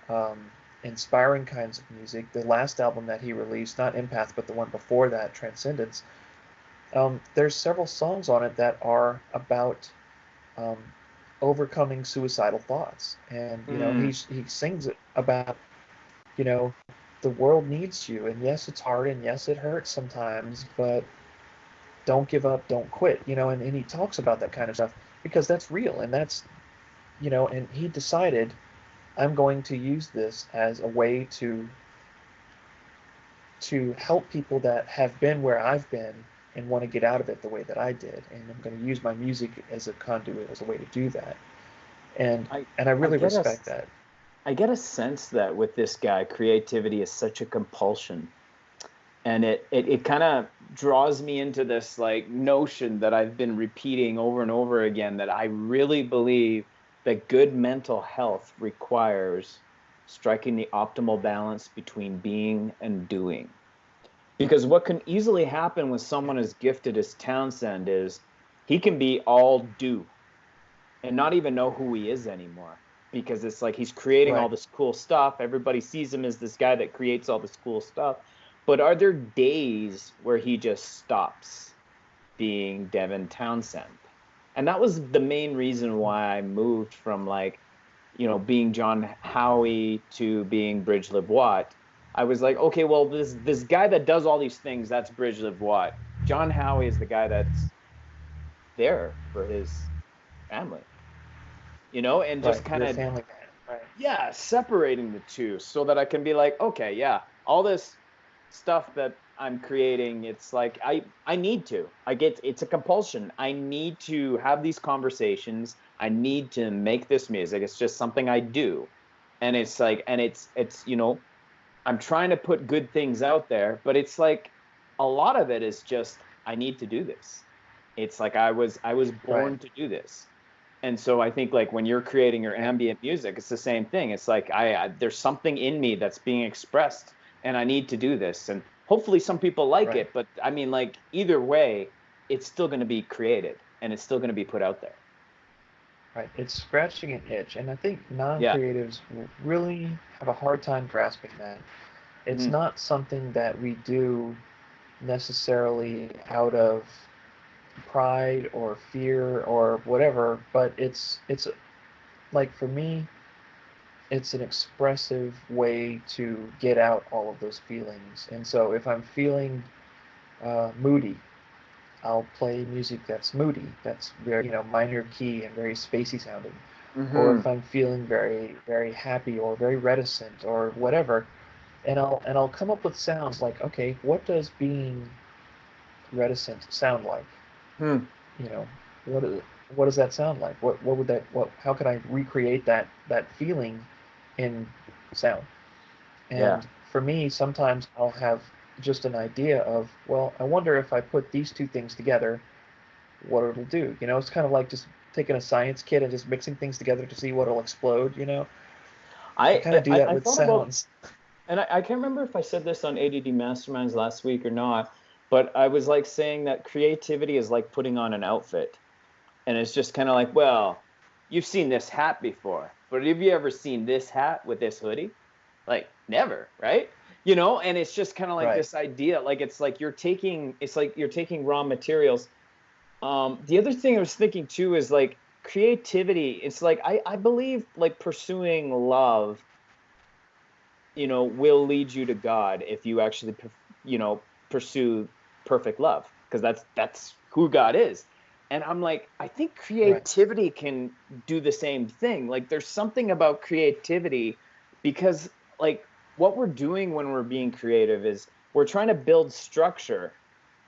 um, inspiring kinds of music. The last album that he released, not Empath, but the one before that, Transcendence, there's several songs on it that are about um, overcoming suicidal thoughts, and Mm. he sings about you know the world needs you, and yes, it's hard, and yes, it hurts sometimes, but don't give up, don't quit, and he talks about that kind of stuff because that's real and that's and he decided I'm going to use this as a way to help people that have been where I've been and want to get out of it the way that I did, and I'm going to use my music as a conduit, as a way to do that. and I and I I really get a respect that. I get a sense that with this guy, creativity is such a compulsion. And it kind of draws me into this like notion that I've been repeating over and over again that I really believe that good mental health requires striking the optimal balance between being and doing. Because what can easily happen with someone as gifted as Townsend is he can be all do and not even know who he is anymore because it's like he's creating all Right. this cool stuff. Everybody sees him as this guy that creates all this cool stuff. But are there days where he just stops being Devin Townsend? And that was the main reason why I moved from like, being John Howie to being Bridge Livwat. I was like, okay, well, this guy that does all these things, that's Bridge Livwat. John Howie is the guy that's there for his family, and just Right, kind you're a of, family man. Right. yeah, separating the two so that I can be like, okay, yeah, all this stuff that I'm creating, it's like I need to. It's a compulsion. I need to have these conversations. I need to make this music. It's just something I do. And it's like, and it's, you know, I'm trying to put good things out there, but it's like a lot of it is just, I need to do this. It's like I was Right. born to do this. And so I think like when you're creating your Right. ambient music, it's the same thing. It's like there's something in me that's being expressed and I need to do this. And hopefully some people like Right. it, but I mean like either way, it's still going to be created and it's still going to be put out there. Right. It's scratching an itch, and I think Yeah. non-creatives will really have a hard time grasping that. It's Hmm. not something that we do necessarily out of pride or fear or whatever, but it's like for me, it's an expressive way to get out all of those feelings. And so if I'm feeling moody, I'll play music that's moody, that's very, minor key and very spacey sounding. Or Hmm. if I'm feeling very, very happy or very reticent or whatever, and I'll come up with sounds like, okay, what does being reticent sound like? Hmm. You know, what is, what does that sound like? What would that what how could I recreate that feeling in sound? Yeah. And for me, sometimes I'll have just an idea of, well, I wonder if I put these two things together, what it'll do. It's kind of like just taking a science kit and just mixing things together to see what'll explode. I I kind of do that I with thought about, sounds. and I can't remember if I said this on ADD Masterminds last week or not, but I was like saying that creativity is like putting on an outfit. And it's just kind of like, well, you've seen this hat before, but have you ever seen this hat with this hoodie? Like, never, right? You know, and it's just kind of like Right. this idea, like it's like you're taking raw materials. The other thing I was thinking too is like creativity. It's like I believe like pursuing love, you know, will lead you to God if you actually, you know, pursue perfect love, because that's who God is. And I'm like, I think Right. creativity can do the same thing. Like, there's something about creativity because, like, what we're doing when we're being creative is we're trying to build structure,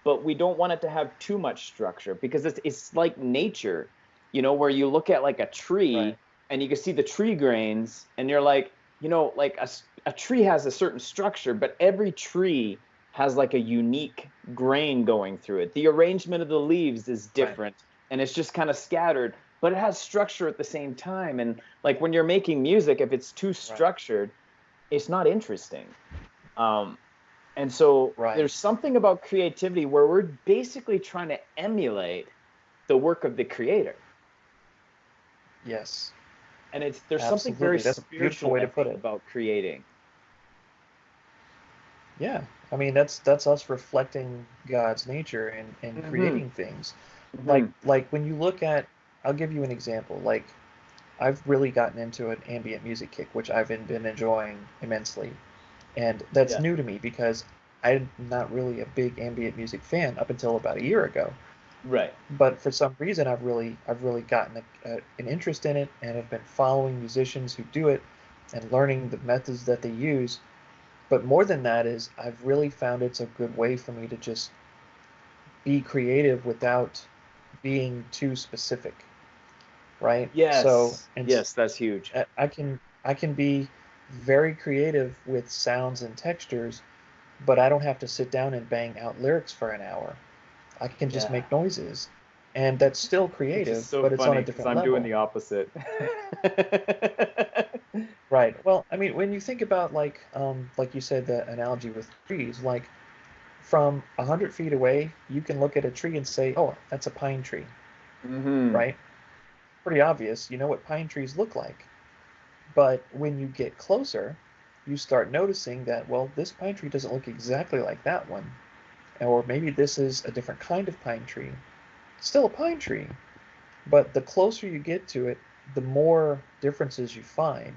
but we don't want it to have too much structure because it's like nature, you know, where you look at like a Right. tree and you can see the tree grains and you're like, you know, like a tree has a certain structure, but every tree has like a unique grain going through it. The arrangement of the leaves is Right. different and it's just kind of scattered, but it has structure at the same time. And like when you're making music, if it's too Right. structured, it's not interesting. Um, and so Right. there's something about creativity where we're basically trying to emulate the work of the creator. Yes. And there's something very Absolutely. That's a beautiful spiritual, way I to put think, it. about creating. Yeah. I mean, that's us reflecting God's nature and Hmm. creating things. Like Hmm. like when you look at, I'll give you an example. Like I've really gotten into an ambient music kick, which I've been enjoying immensely. And that's Yeah. new to me because I'm not really a big ambient music fan up until about a year ago. Right. But for some reason, I've really gotten an interest in it and have been following musicians who do it and learning the methods that they use. But more than that is I've really found it's a good way for me to just be creative without being too specific, right? So Yes. and Yes, that's huge. I can be very creative with sounds and textures, but I don't have to sit down and bang out lyrics for an hour. I can just Yeah. make noises, and that's still Which is creative, so but it's on a funny because different I'm doing level. the opposite. Right. Well, I mean, when you think about like you said, the analogy with trees, like from 100 feet away, you can look at a tree and say, "Oh, that's a pine tree," Hmm. right? Pretty obvious. You know what pine trees look like. But when you get closer, you start noticing that, well, this pine tree doesn't look exactly like that one. Or maybe this is a different kind of pine tree. Still a pine tree, but the closer you get to it, the more differences you find.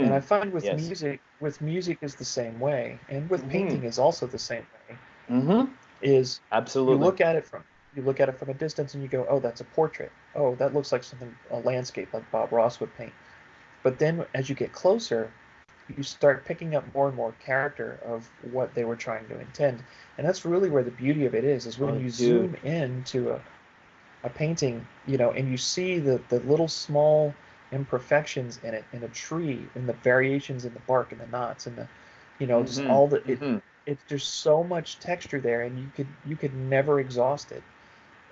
And I Hmm. find Yes. with music is the same way, and with Hmm. painting is also the same way. Hmm. Is you Absolutely. look at it from you look at it from a distance and you go, oh, that's a portrait. Oh, that looks like something a landscape like Bob Ross would paint. But then as you get closer, you start picking up more and more character of what they were trying to intend. And that's really where the beauty of it is when Oh, you dude. zoom into a painting, and you see the little small imperfections in it, in a tree, in the variations in the bark and the knots and the, just Mm-hmm. all the Mm-hmm. there's so much texture there, and you could never exhaust it,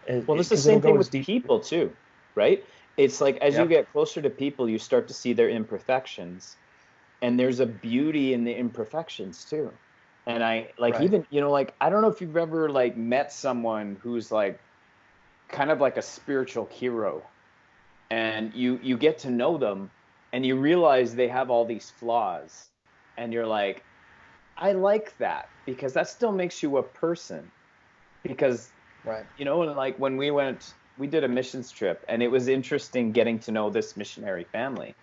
Well, it's the because it'll same thing go as with deep. people too, right? It's like as you Yep. get closer to people, you start to see their imperfections, and there's a beauty in the imperfections too. And I like Right. even, like I don't know if you've ever like met someone who's like kind of like a spiritual hero, and you get to know them and you realize they have all these flaws, and you're like, I like that because that still makes you a person. Because Right. and like when we did a missions trip, and it was interesting getting to know this missionary family,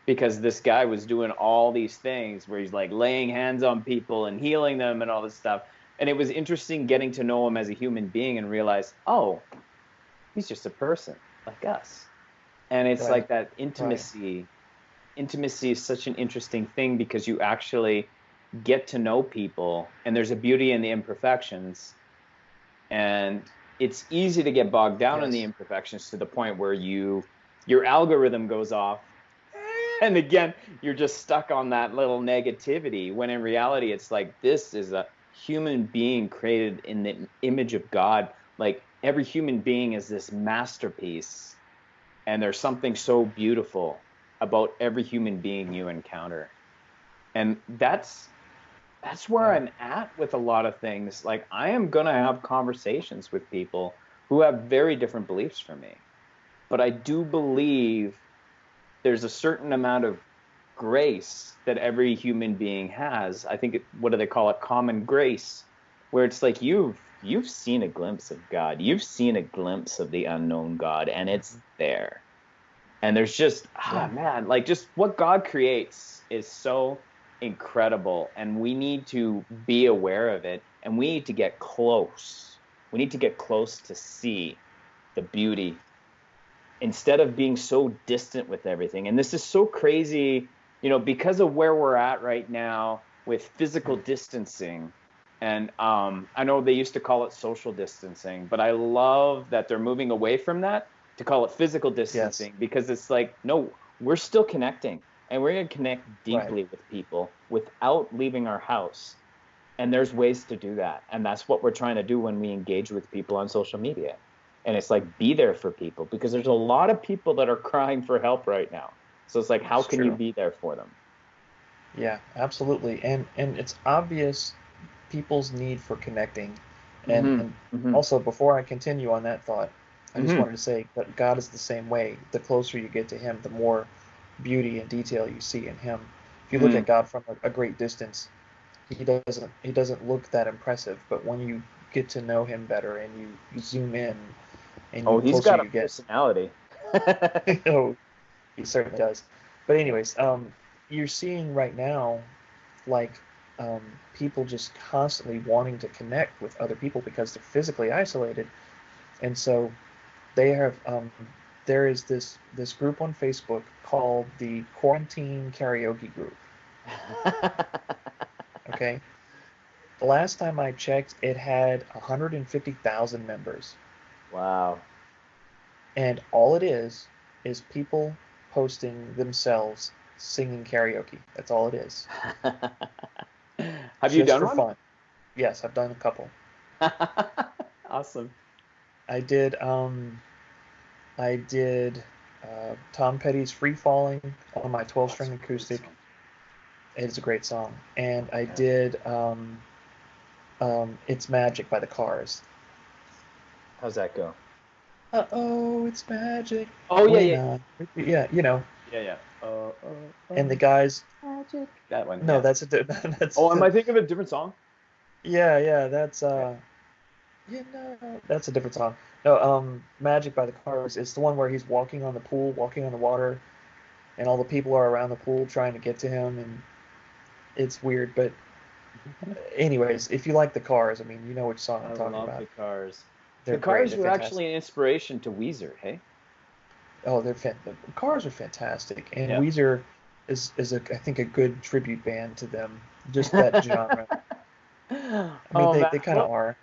because this guy was doing all these things where he's like laying hands on people and healing them and all this stuff. And it was interesting getting to know him as a human being and realize, oh, he's just a person like us. And it's Right. like that Right. intimacy is such an interesting thing because you actually get to know people, and there's a beauty in the imperfections. And it's easy to get bogged down in the Yes. imperfections to the point where your algorithm goes off, and again you're just stuck on that little negativity, when in reality it's like this is a human being created in the image of God. Like every human being is this masterpiece, and there's something so beautiful about every human being you encounter. And that's where Yeah. I'm at with a lot of things. Like I am going to have conversations with people who have very different beliefs from me. But I do believe there's a certain amount of grace that every human being has. I think what do they call it? Common grace, where it's like you've seen a glimpse of God. You've seen a glimpse of the unknown God, and it's Mhm. there. And there's just, Yeah. man, like just what God creates is so incredible. And we need to be aware of it, and we need to get close. We need to get close to see the beauty instead of being so distant with everything. And this is so crazy, because of where we're at right now with physical Mhm. distancing. And I know they used to call it social distancing, but I love that they're moving away from that to call it physical Yes. distancing, because it's like, no, we're still connecting, and we're going to connect Right. deeply with people without leaving our house. And there's ways to do that. And that's what we're trying to do when we engage with people on social media. And it's like, be there for people, because there's a lot of people that are crying for help right now. So it's like, how It's can you true. be there for them? Yeah, absolutely. And it's obvious people's need for connecting. And Hmm. and Hmm. also, before I continue on that thought, I just Hmm. wanted to say that God is the same way. The closer you get to him, the more beauty and detail you see in him. If you look Hmm. at God from a great distance, he doesn't look that impressive, but when you get to know him better and you zoom in and Oh, you he's closer got a you get, personality. oh, he certainly does. But anyways, you're seeing right now, like, um, people just constantly wanting to connect with other people because they're physically isolated, and so they have there is this group on Facebook called the Quarantine Karaoke Group. Okay, the last time I checked, it had 150,000 members, Wow. and all it is people posting themselves singing karaoke. That's all it is, Have you just done for one? fun. Yes, I've done a couple. Awesome. I did I did Tom Petty's "Free Falling" on my Oh, 12 that's string a great acoustic. song. It's a great song. And I Yeah. did "It's Magic" by the Cars. How's that go? Uh-oh, it's magic. Oh, yeah, Wait yeah, on. Yeah, yeah, yeah. and the Oh, guys. magic. That one, No, yeah. that's Oh, that's am I thinking of a different song? yeah, that's Okay. that's a different song. No, "Magic" by the Cars is the one where he's walking on the pool, walking on the water, and all the people are around the pool trying to get to him, and it's weird, but anyways, if you like the Cars, I mean, you know which song I'm I talking love about. the Cars. The They're great. Cars They're were actually fantastic. an inspiration to Weezer, hey? Oh, the Cars are fantastic, and Yeah. Weezer is I think a good tribute band to them. Just that genre. I mean, Oh they man, they kind of are.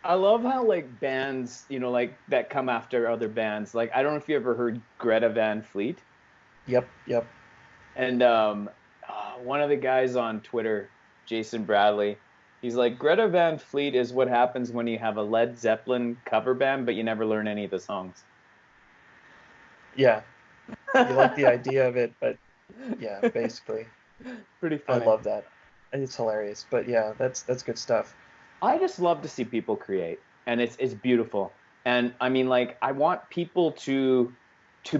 I love how like bands, like that come after other bands. Like I don't know if you ever heard Greta Van Fleet. Yep. And one of the guys on Twitter, Jason Bradley, he's like, Greta Van Fleet is what happens when you have a Led Zeppelin cover band, but you never learn any of the songs. Yeah, you like the idea of it, but yeah, basically, Pretty I funny. love that. It's hilarious. But yeah, that's good stuff. I just love to see people create, and it's beautiful. And I mean, like, I want people to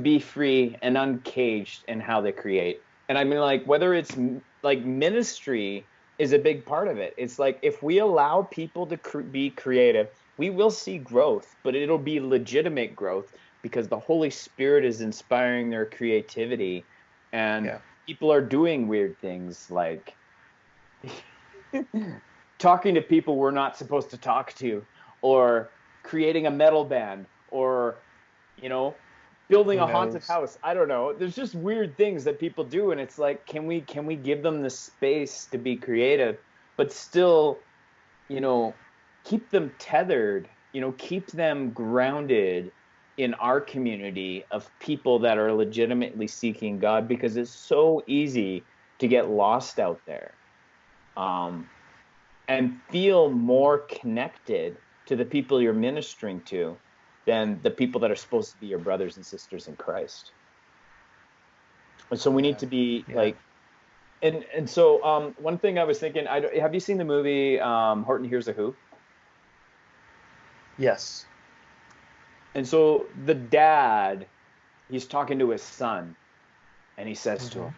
be free and uncaged in how they create. And I mean, like, whether it's like ministry is a big part of it. It's like if we allow people to be creative, we will see growth, but it'll be legitimate growth because the Holy Spirit is inspiring their creativity, and Yeah. people are doing weird things like talking to people we're not supposed to talk to, or creating a metal band, or you know, building Who a haunted knows? house. I don't know. There's just weird things that people do, and it's like, can we give them the space to be creative, but still, you know, keep them tethered, keep them grounded in our community of people that are legitimately seeking God, because it's so easy to get lost out there. Um, and feel more connected to the people you're ministering to than the people that are supposed to be your brothers and sisters in Christ. And so we need Yeah. to be Yeah. like, and so one thing I was thinking, have you seen the movie Horton Hears a Who? Yes. And so the dad, he's talking to his son, and he says to him, Hmm.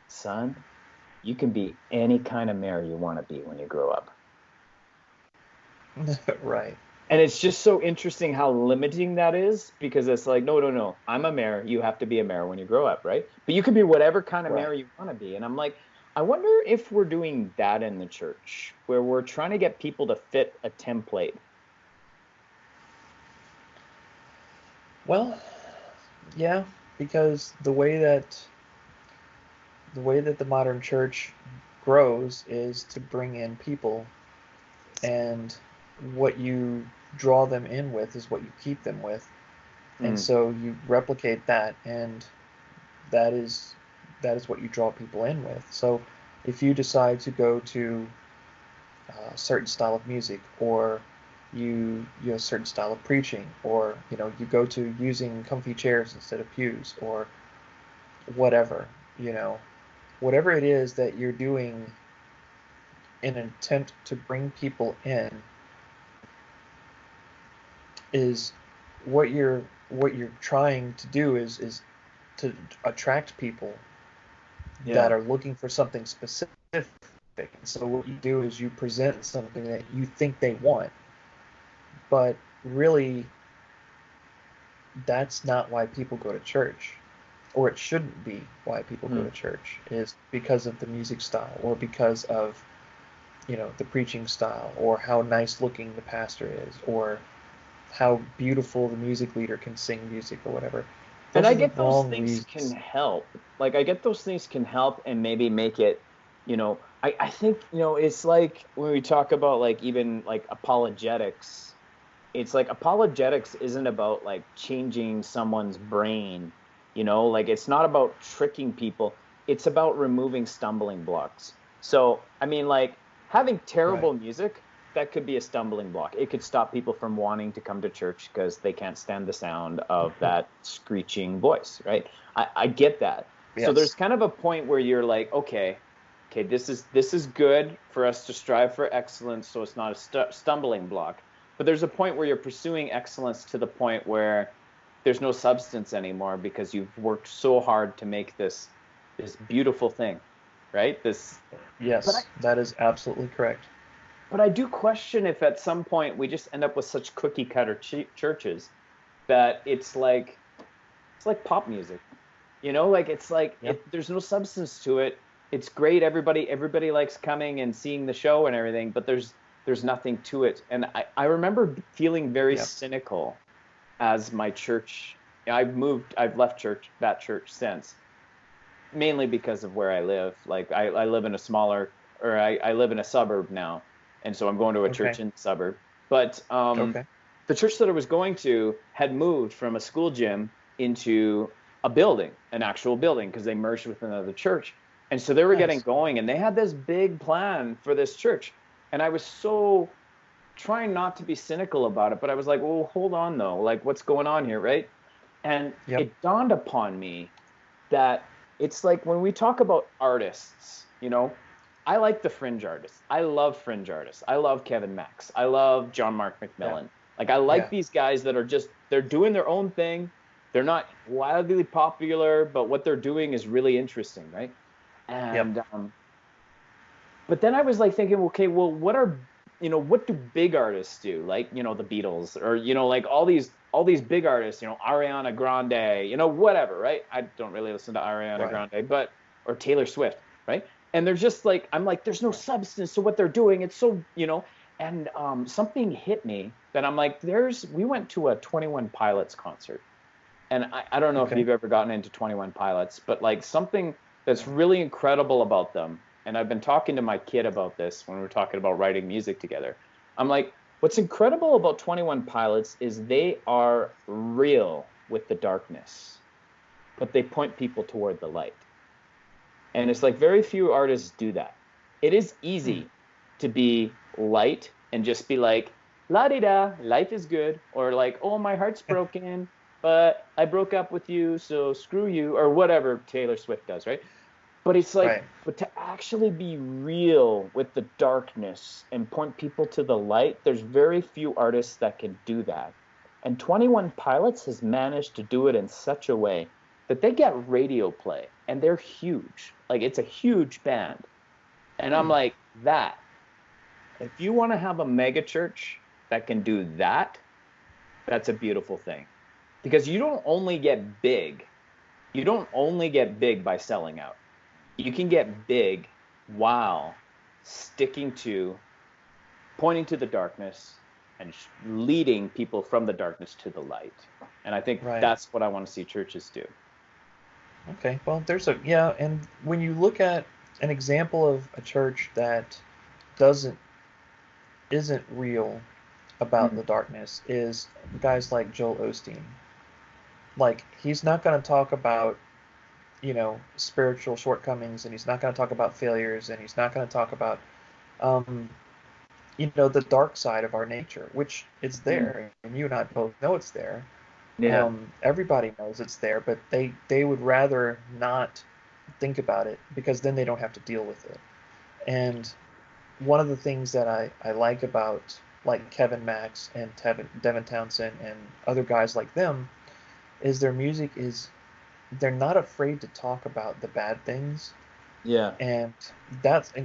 "Son, you can be any kind of mayor you want to be when you grow up." Right. And it's just so interesting how limiting that is, because it's like, no, no, no, I'm a mayor. You have to be a mayor when you grow up, right? But you can be whatever kind of Right. mayor you want to be. And I'm like, I wonder if we're doing that in the church, where we're trying to get people to fit a template. Well, yeah, because the way that the modern church grows is to bring in people, and what you draw them in with is what you keep them with. And Mm, so you replicate that, and that is that is what you draw people in with. So if you decide to go to a certain style of music, or you know, a certain style of preaching, or you go to using comfy chairs instead of pews, or whatever, you know whatever it is that you're doing in an attempt to bring people in, is what you're trying to do is to attract people that yeah. are looking for something specific. And so what you do is you present something that you think they want, but really that's not why people go to church, or it shouldn't be why people go to Mm. church, is because of the music style, or because of the preaching style, or how nice looking the pastor is, or how beautiful the music leader can sing music, or whatever. And Those I are the get those wrong things can reasons. help. Like, I get those things can help and maybe make it, I think, it's like when we talk about like even like apologetics, it's like apologetics isn't about like changing someone's brain, like it's not about tricking people. It's about removing stumbling blocks. So, I mean, like having Right. terrible music, that could be a stumbling block. It could stop people from wanting to come to church because they can't stand the sound of that screeching voice, right? I get that. So there's Yes. kind of a point where you're like, okay, this is good for us to strive for excellence, so it's not a stumbling block. But there's a point where you're pursuing excellence to the point where there's no substance anymore because you've worked so hard to make this beautiful thing, right? But I Yes, that is absolutely correct. but I do question if at some point we just end up with such cookie cutter churches that it's like pop music. Like it's like Yeah. there's no substance to it. It's great. Everybody likes coming and seeing the show and everything, but there's nothing to it. And I remember feeling very Yeah. cynical as my church. I've left that church since, mainly because of where I live. Like I live in a smaller, or I live in a suburb now, and so I'm going to a Okay. church in the suburb. But Okay. the church that I was going to had moved from a school gym into a building, an actual building, because they merged with another church. And so they were getting going, and they had this big plan for this church. And I was so trying not to be cynical about it, but I was like, well, hold on though. Like, what's going on here, right? And it dawned upon me that it's like when we talk about artists, you know, I like the fringe artists. I love fringe artists. I love Kevin Max. I love John Mark McMillan. Like, I like these guys that are just, they're doing their own thing. They're not wildly popular, but what they're doing is really interesting, right? And but then I was like thinking, okay, well, what do big artists do? Like, you know, the Beatles, or, you know, like all these big artists, you know, Ariana Grande, you know, whatever, right? I don't really listen to Ariana Grande, but, or Taylor Swift, right? And they're just like, I'm like, there's no substance to what they're doing. It's so, you know, and something hit me that I'm like, we went to a 21 Pilots concert. And I don't know if you've ever gotten into 21 Pilots, but like something that's really incredible about them, and I've been talking to my kid about this when we're talking about writing music together. I'm like, what's incredible about 21 Pilots is they are real with the darkness, but they point people toward the light. And it's like very few artists do that. It is easy to be light and just be like, la-di-da, life is good, or like, oh, my heart's broken, but I broke up with you, so screw you, or whatever Taylor Swift does, right? But it's like, but to actually be real with the darkness and point people to the light, there's very few artists that can do that. And 21 Pilots has managed to do it in such a way that they get radio play, and they're huge. Like, it's a huge band. And I'm like, if you want to have a mega church that can do that, that's a beautiful thing. Because you don't only get big. You don't only get big by selling out. You can get big while pointing to the darkness and leading people from the darkness to the light. And I think that's what I want to see churches do. Okay, well, and when you look at an example of a church that isn't real about the darkness is guys like Joel Osteen. Like, he's not going to talk about, you know, spiritual shortcomings, and he's not going to talk about failures, and he's not going to talk about, you know, the dark side of our nature, which is there, and you and I both know it's there. Yeah. Everybody knows it's there, but they would rather not think about it because then they don't have to deal with it. And one of the things that I like about, like, Kevin Max and Devin Townsend and other guys like them is their music is, they're not afraid to talk about the bad things. Yeah. And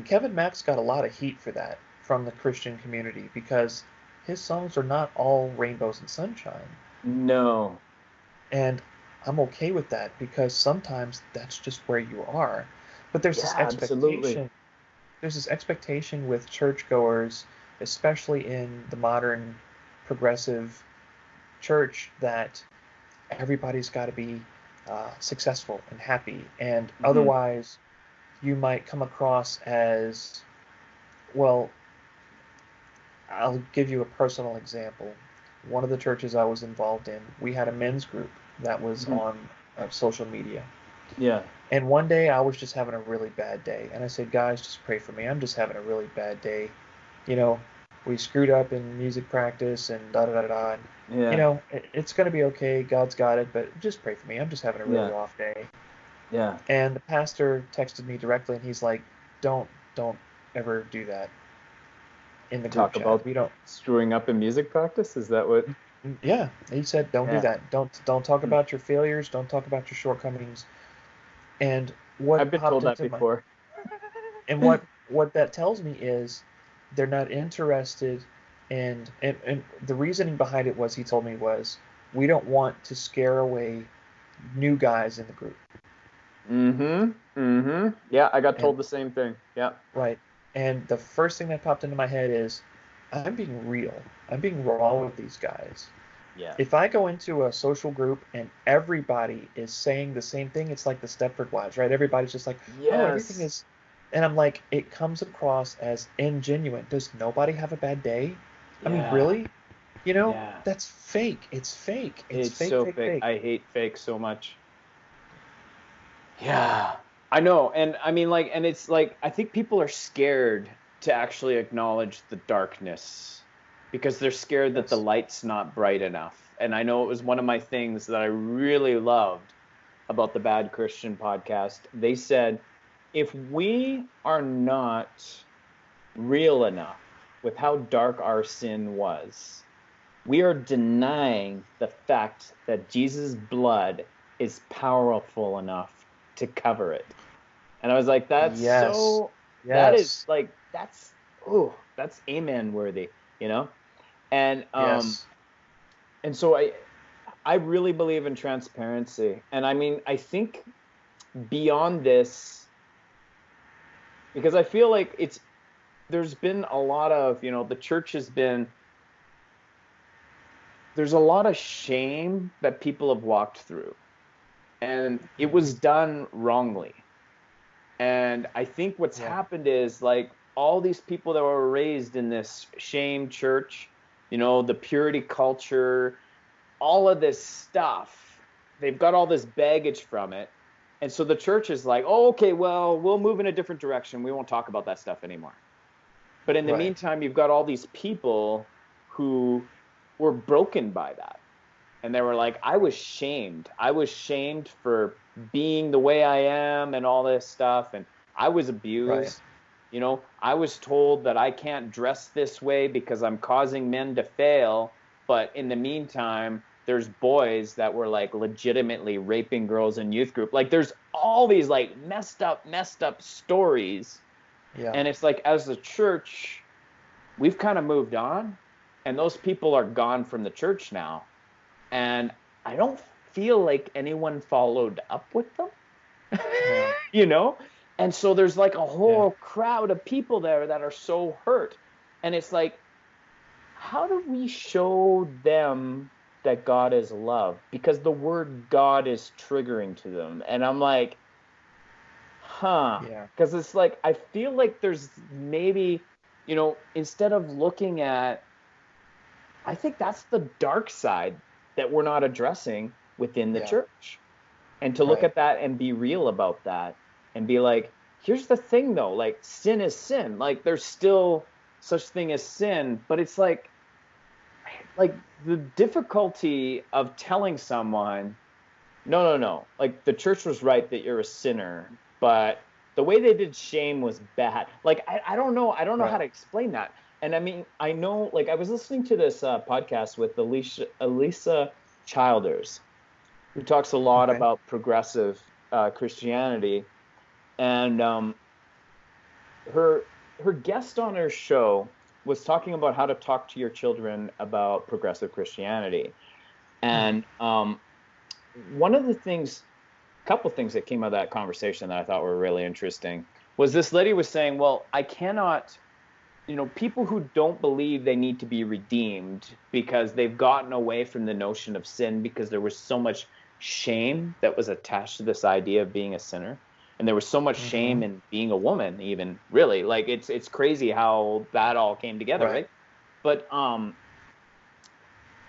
Kevin Max got a lot of heat for that from the Christian community because his songs are not all rainbows and sunshine. No. And I'm okay with that because sometimes that's just where you are. But there's this expectation. Absolutely. There's this expectation with churchgoers, especially in the modern progressive church, that everybody's got to be successful and happy. And otherwise, you might come across as, well, I'll give you a personal example. One of the churches I was involved in, we had a men's group that was on social media. Yeah. And one day I was just having a really bad day. And I said, guys, just pray for me. I'm just having a really bad day. You know, we screwed up in music practice and da-da-da-da. And, you know, it's going to be okay. God's got it. But just pray for me. I'm just having a really off day. Yeah. And the pastor texted me directly, and he's like, don't ever do that in the group chat. Talk about screwing up in music practice? Is that what? Yeah. He said, don't do that. Don't talk about your failures. Don't talk about your shortcomings. And what I've been told that before. And what that tells me is they're not interested in, and the reasoning behind it was, he told me, was, we don't want to scare away new guys in the group. Yeah, I got told the same thing. Yeah. Right. And the first thing that popped into my head is, I'm being real. I'm being raw with these guys. Yeah. If I go into a social group and everybody is saying the same thing, it's like the Stepford Wives, right? Everybody's just like, oh, everything is... And I'm like, it comes across as ingenuine. Does nobody have a bad day? I mean, really? You know, that's fake. It's fake. It's fake, so fake. I hate fake so much. Yeah, I know. And I mean, like, and it's like, I think people are scared to actually acknowledge the darkness because they're scared that the Yes. light's not bright enough. And I know it was one of my things that I really loved about the Bad Christian podcast. They said, if we are not real enough with how dark our sin was, we are denying the fact that Jesus' blood is powerful enough to cover it. And I was like, Yes. that is Yes. like, that's amen worthy, you know? And, Yes. and so I really believe in transparency. And I mean, I think beyond this, because I feel like there's been a lot of, the church has been, there's a lot of shame that people have walked through, and it was done wrongly. And I think what's Yeah. happened is like all these people that were raised in this shame church, the purity culture, all of this stuff, they've got all this baggage from it. And so the church is like, oh, okay, well, we'll move in a different direction. We won't talk about that stuff anymore. But in the Right. meantime, you've got all these people who were broken by that. And they were like, I was shamed. I was shamed for being the way I am and all this stuff. And I was Right. abused. I was told that I can't dress this way because I'm causing men to fail. But in the meantime, there's boys that were like legitimately raping girls in youth group. Like there's all these like messed up stories. Yeah. And it's like, as a church, we've kind of moved on, and those people are gone from the church now. And I don't feel like anyone followed up with them, No. you know? And so there's like a Yeah. whole crowd of people there that are so hurt. And it's like, how do we show them that God is love? Because the word God is triggering to them. And I'm like, huh. Yeah. Because it's like, I feel like there's maybe, instead of looking at, I think that's the dark side that we're not addressing within the Yeah. church. And to look Right. at that and be real about that and be like, here's the thing though, like sin is sin. Like there's still such thing as sin, but it's like the difficulty of telling someone, no, no, no. Like the church was right that you're a sinner, but the way they did shame was bad. Like I don't know. I don't know how Right. to explain that. And I mean, I know, like I was listening to this podcast with Alisa Childers, who talks a lot Okay. about progressive Christianity, and her her guest on her show was talking about how to talk to your children about progressive Christianity. Hmm. And one of the things, couple things that came out of that conversation that I thought were really interesting was this lady was saying, well, I cannot, people who don't believe they need to be redeemed because they've gotten away from the notion of sin because there was so much shame that was attached to this idea of being a sinner. And there was so much Mm-hmm. shame in being a woman, even really. Like it's crazy how that all came together, Right. right? But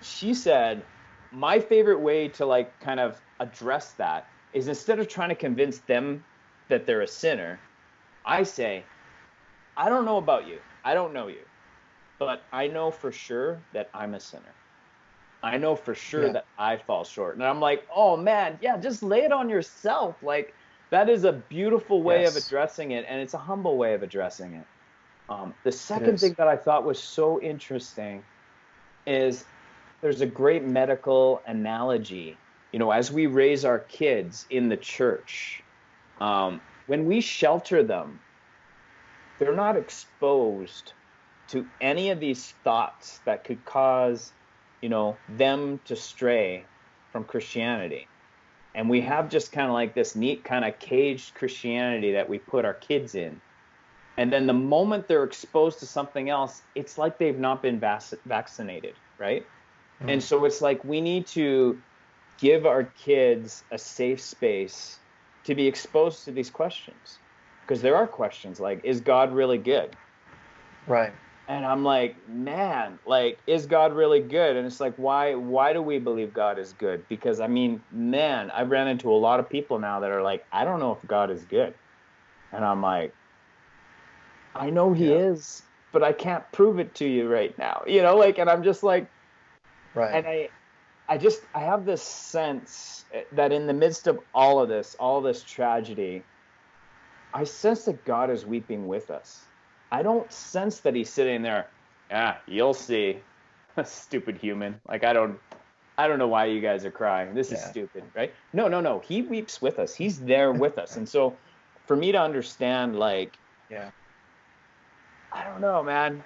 she said, my favorite way to like kind of address that is instead of trying to convince them that they're a sinner, I say, I don't know about you. I don't know you, but I know for sure that I'm a sinner. I know for sure Yeah. that I fall short. And I'm like, oh man, yeah, just lay it on yourself. Like that is a beautiful way of Yes. addressing it, and it's a humble way of addressing it. The It second is. thing that I thought was so interesting is there's a great medical analogy. As we raise our kids in the church, when we shelter them, they're not exposed to any of these thoughts that could cause, them to stray from Christianity. And we have just kind of like this neat kind of caged Christianity that we put our kids in. And then the moment they're exposed to something else, it's like they've not been vaccinated, right? And Mm. so it's like we need to give our kids a safe space to be exposed to these questions. Because there are questions like, is God really good? Right. And I'm like, man, like, is God really good? And it's like, why do we believe God is good? Because I mean, man, I've ran into a lot of people now that are like, I don't know if God is good. And I'm like, I know he Yeah. is, but I can't prove it to you right now. You know, like, and I'm just like, Right. and I have this sense that in the midst of all this tragedy, I sense that God is weeping with us. I don't sense that he's sitting there, yeah, you'll see. Stupid human. Like I don't know why you guys are crying. This is Yeah. stupid, right? No, no, no. He weeps with us. He's there with us. And so for me to understand, like, Yeah. I don't know, man.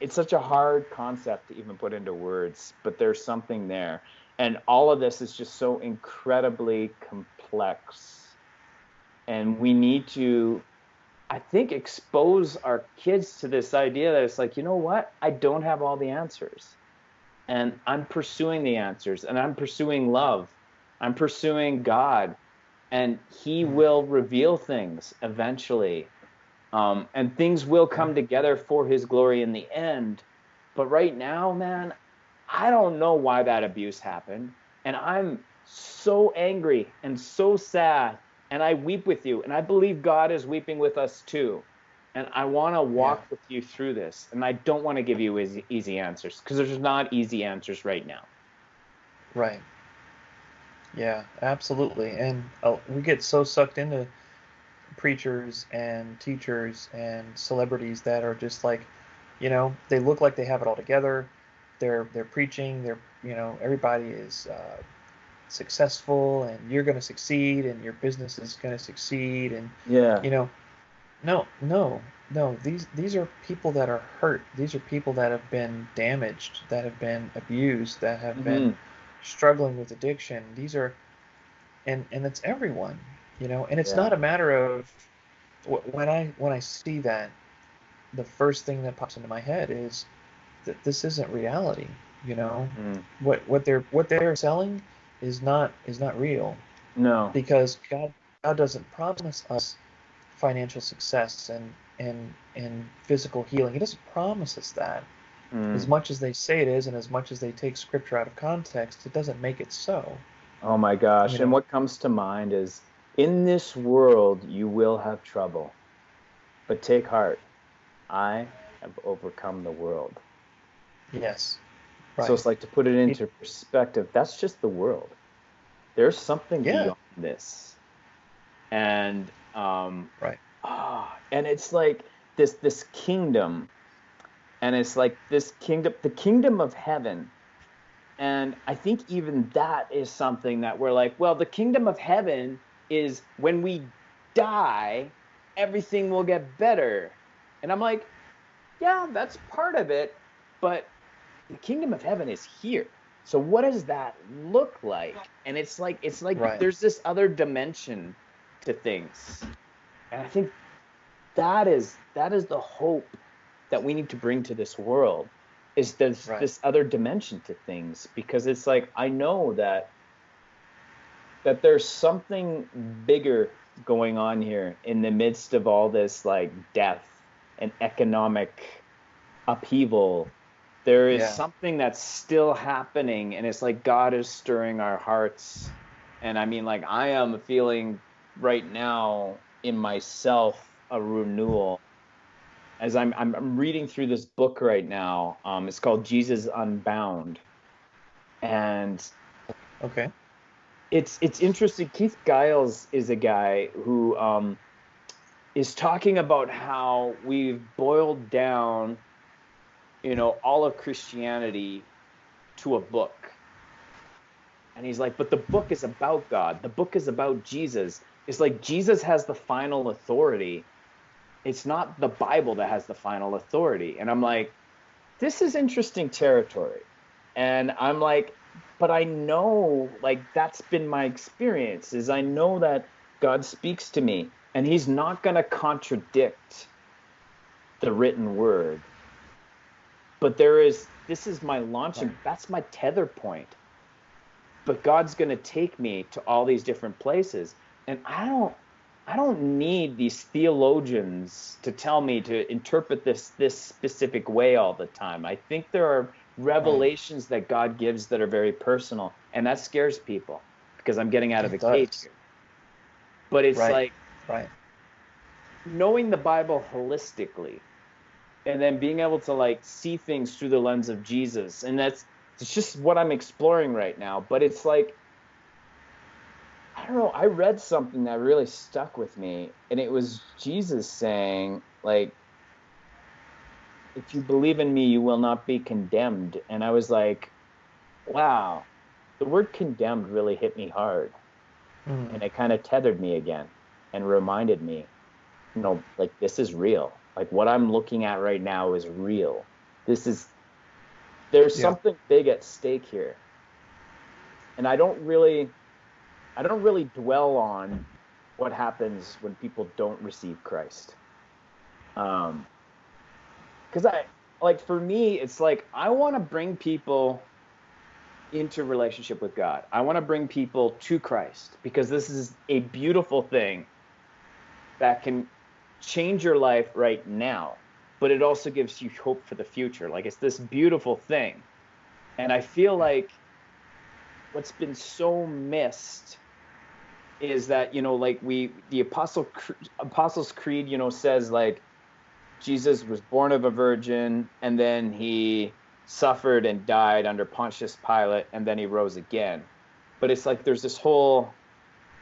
It's such a hard concept to even put into words, but there's something there. And all of this is just so incredibly complex. And we need to, I think, expose our kids to this idea that it's like, you know what? I don't have all the answers. And I'm pursuing the answers, and I'm pursuing love. I'm pursuing God, and he Mm. will reveal things eventually. And things will Yeah. come together for his glory in the end. But right now, man, I don't know why that abuse happened. And I'm so angry and so sad. And I weep with you. And I believe God is weeping with us too. And I want to Yeah. walk with you through this. And I don't want to give you easy answers because there's not easy answers right now. Right. Yeah, absolutely. And we get so sucked into preachers and teachers and celebrities that are just like, they look like they have it all together. They're preaching. Everybody is successful, and you're going to succeed, and your business is going to succeed, and Yeah. you know, no, no, no. These are people that are hurt. These are people that have been damaged, that have been abused, that have been Hmm. struggling with addiction. These are, and it's everyone, and it's not Yeah. a matter of when I see that, the first thing that pops into my head is that this isn't reality. You know, Mm. what they're selling is not real, No. because God doesn't promise us financial success and physical healing. He doesn't promise us that. As Mm. much as they say it is, and as much as they take scripture out of context, it doesn't make it so. Oh my You gosh. And know. what comes to mind is in this world, you will have trouble, but take heart. I have overcome the world. Yes. So Right. it's like to put it It, into perspective, that's just the world. There's something yeah. beyond this. And Right. and it's like this kingdom, and it's like this kingdom, the kingdom of heaven. And I think even that is something that we're like, well, the kingdom of heaven is when we die, everything will get better. And I'm like, yeah, that's part of it, but the kingdom of heaven is here. So what does that look like? And it's like Right. there's this other dimension to things. And I think that is the hope that we need to bring to this world is this Right. this other dimension to things, because it's like I know that there's something bigger going on here in the midst of all this like death and economic upheaval. There is Yeah. something that's still happening, and it's like God is stirring our hearts. And I mean, like, I am feeling right now in myself a renewal as I'm reading through this book right now. It's called Jesus Unbound, and Okay. it's interesting. Keith Giles is a guy who is talking about how we've boiled down, all of Christianity to a book. And he's like, but the book is about God. The book is about Jesus. It's like Jesus has the final authority. It's not the Bible that has the final authority. And I'm like, this is interesting territory. And I'm like, but I know, like, that's been my experience, is I know that God speaks to me and he's not going to contradict the written word. But this is my Right. launching, that's my tether point. But God's going to take me to all these different places. And I don't need these theologians to tell me to interpret this specific way all the time. I think there are Right. revelations that God gives that are very personal, and that scares people because I'm getting out of It the cage does. here. But it's Right. like Right. knowing the Bible holistically and then being able to like see things through the lens of Jesus. And it's just what I'm exploring right now. But it's like, I don't know, I read something that really stuck with me, and it was Jesus saying, like, if you believe in me, you will not be condemned. And I was like, wow, the word condemned really hit me hard. Mm. And it kind of tethered me again and reminded me, like this is real. Like what I'm looking at right now is real. This is, there's Yeah. something big at stake here. And I don't really dwell on what happens when people don't receive Christ. Um, because like for me, it's like I want to bring people into relationship with God. I want to bring people to Christ because this is a beautiful thing that can change your life right now, but it also gives you hope for the future. Like it's this beautiful thing. And I feel like what's been so missed is that, like the Apostles' Creed, says like Jesus was born of a virgin and then he suffered and died under Pontius Pilate and then he rose again. But it's like there's this whole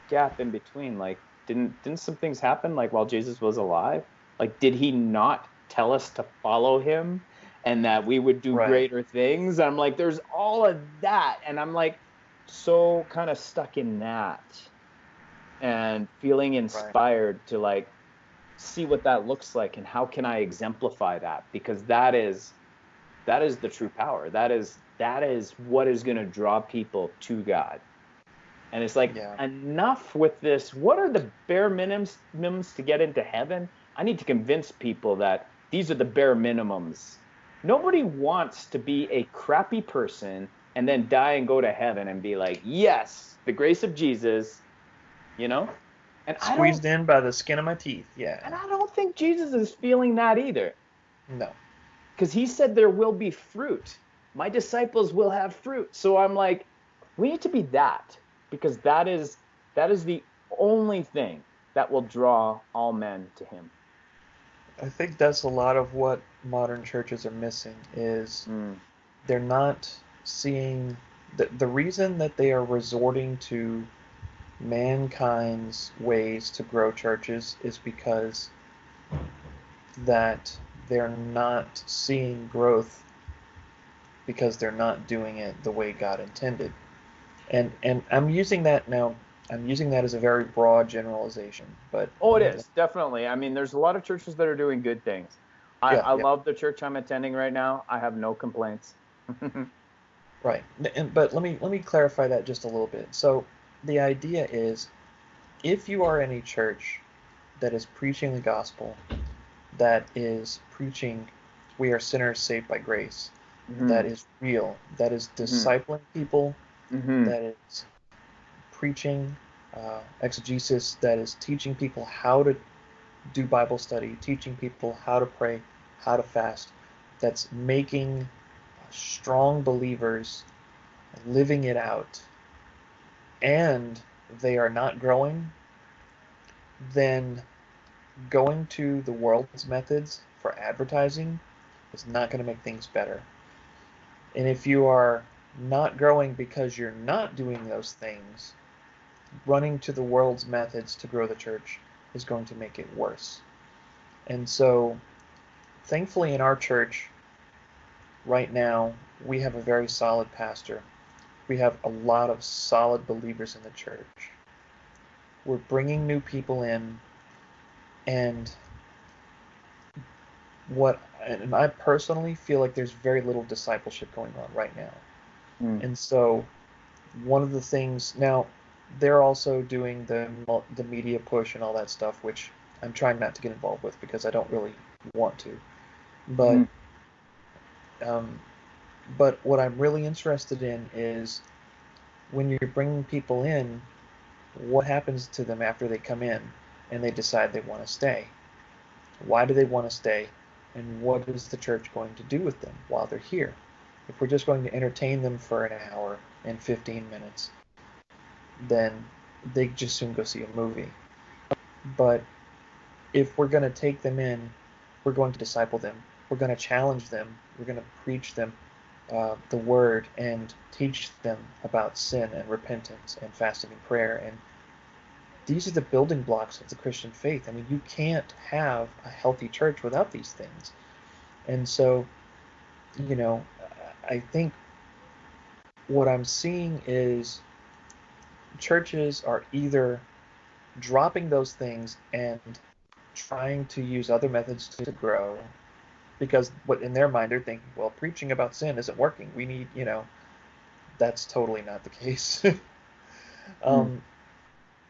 gap in between. Like, didn't some things happen like while Jesus was alive? Like, did he not tell us to follow him and that we would do Right. greater things? I'm like, there's all of that. And I'm like so kind of stuck in that and feeling Right. inspired to like see what that looks like and how can I exemplify that, because that is the true power. That is what is going to draw people to God. And it's like, Yeah. enough with this. What are the bare minimums to get into heaven? I need to convince people that these are the bare minimums. Nobody wants to be a crappy person and then die and go to heaven and be like, yes, the grace of Jesus, you know? And I don't Squeezed in by the skin of my teeth. Yeah. and I don't think Jesus is feeling that either. No. Because he said there will be fruit. My disciples will have fruit. So I'm like, we need to be that, because that is the only thing that will draw all men to him. I think that's a lot of what modern churches are missing is Mm, they're not seeing the reason that they are resorting to mankind's ways to grow churches is because that they're not seeing growth because they're not doing it the way God intended. And I'm using that now. I'm using that as a very broad generalization, but oh, let it me is definitely. I mean, there's a lot of churches that are doing good things. I, yeah, I yeah, love the church I'm attending right now. I have no complaints. right. But let me clarify that just a little bit. So the idea is if you are in a church that is preaching the gospel, that is preaching we are sinners saved by grace, that Hmm. is real, that is Hmm. discipling people, Hmm. that is preaching exegesis, that is teaching people how to do Bible study, teaching people how to pray, how to fast, that's making strong believers living it out, and they are not growing, then going to the world's methods for advertising is not going to make things better. And if you are not growing because you're not doing those things, running to the world's methods to grow the church is going to make it worse. And so, thankfully, in our church right now, we have a very solid pastor. We have a lot of solid believers in the church. We're bringing new people in, and I personally feel like there's very little discipleship going on right now. Mm. And so one of the things now they're also doing the media push and all that stuff, which I'm trying not to get involved with because I don't really want to. But Hmm. um, but what I'm really interested in is when you're bringing people in, what happens to them after they come in? and they decide they want to stay. Why do they want to stay? And what is the church going to do with them while they're here? If we're just going to entertain them for an hour and 15 minutes, then they just soon go see a movie. But if we're going to take them in, we're going to disciple them. We're going to challenge them. We're going to preach them the word and teach them about sin and repentance and fasting and prayer. And these are the building blocks of the Christian faith. I mean, you can't have a healthy church without these things. And so, you know, I think what I'm seeing is churches are either dropping those things and trying to use other methods to grow, because what in their mind they're thinking, well, preaching about sin isn't working. We need, you know, that's totally not the case.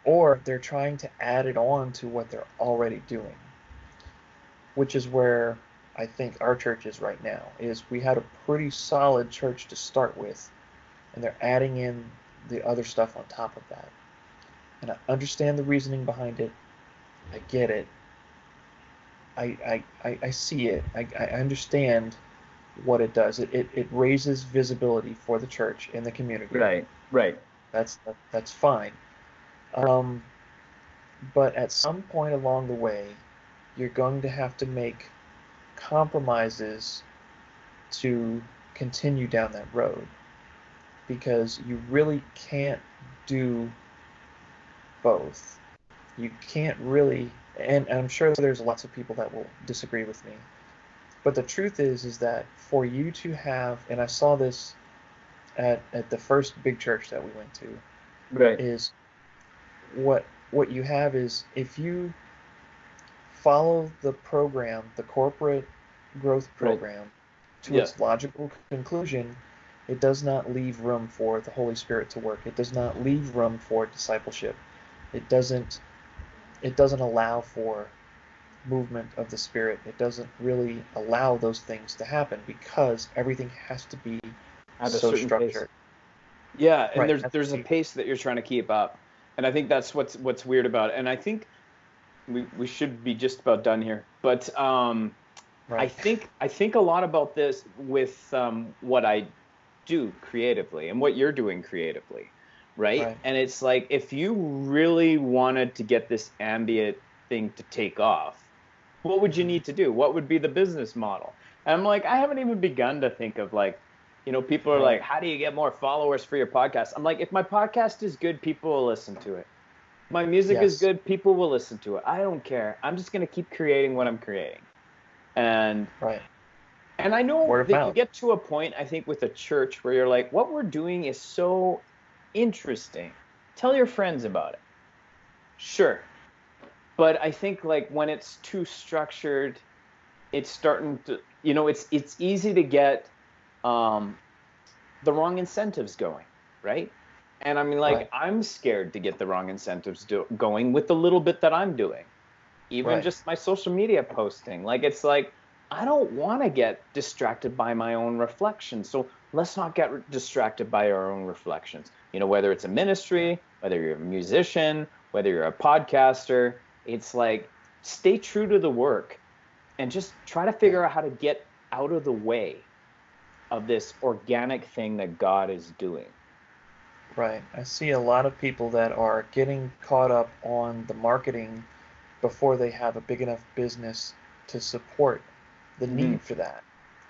Or they're trying to add it on to what they're already doing, which is where I think our church is right now. Is we had a pretty solid church to start with, and they're adding in the other stuff on top of that. And I understand the reasoning behind it. I get it. I see it. I understand what it does. It raises visibility for the church in the community. Right. That's fine. But at some point along the way, you're going to have to make compromises to continue down that road, because you really can't do both. You can't really, and I'm sure there's lots of people that will disagree with me, but the truth is that for you to have, and I saw this at the first big church that we went to, right, is what you have is, if you follow the program, the corporate growth program, to its logical conclusion, it does not leave room for the Holy Spirit to work. It does not leave room for discipleship. It doesn't allow for movement of the Spirit. It doesn't really allow those things to happen, because everything has to be at a so certain structured. Pace. Yeah, and Right. there's a pace that you're trying to keep up. And I think that's what's weird about it. And I think we should be just about done here. But I think a lot about this with what I do creatively and what you're doing creatively, right? And it's like, if you really wanted to get this ambient thing to take off, what would you need to do? What would be the business model? And I'm like, I haven't even begun to think of, like, you know, people are like, how do you get more followers for your podcast? I'm like, if my podcast is good, people will listen to it. My music is good, people will listen to it. I don't care. I'm just going to keep creating what I'm creating. And and I know that you get to a point, I think, with a church where you're like, what we're doing is so interesting. Tell your friends about it. Sure. But I think, like, when it's too structured, it's starting to, you know, it's easy to get the wrong incentives going, right? And I mean, like, I'm scared to get the wrong incentives going with the little bit that I'm doing. Even just my social media posting. Like, it's like, I don't want to get distracted by my own reflections. So let's not get distracted by our own reflections. You know, whether it's a ministry, whether you're a musician, whether you're a podcaster, it's like, stay true to the work and just try to figure out how to get out of the way of this organic thing that God is doing. Right. I see a lot of people that are getting caught up on the marketing before they have a big enough business to support the need for that.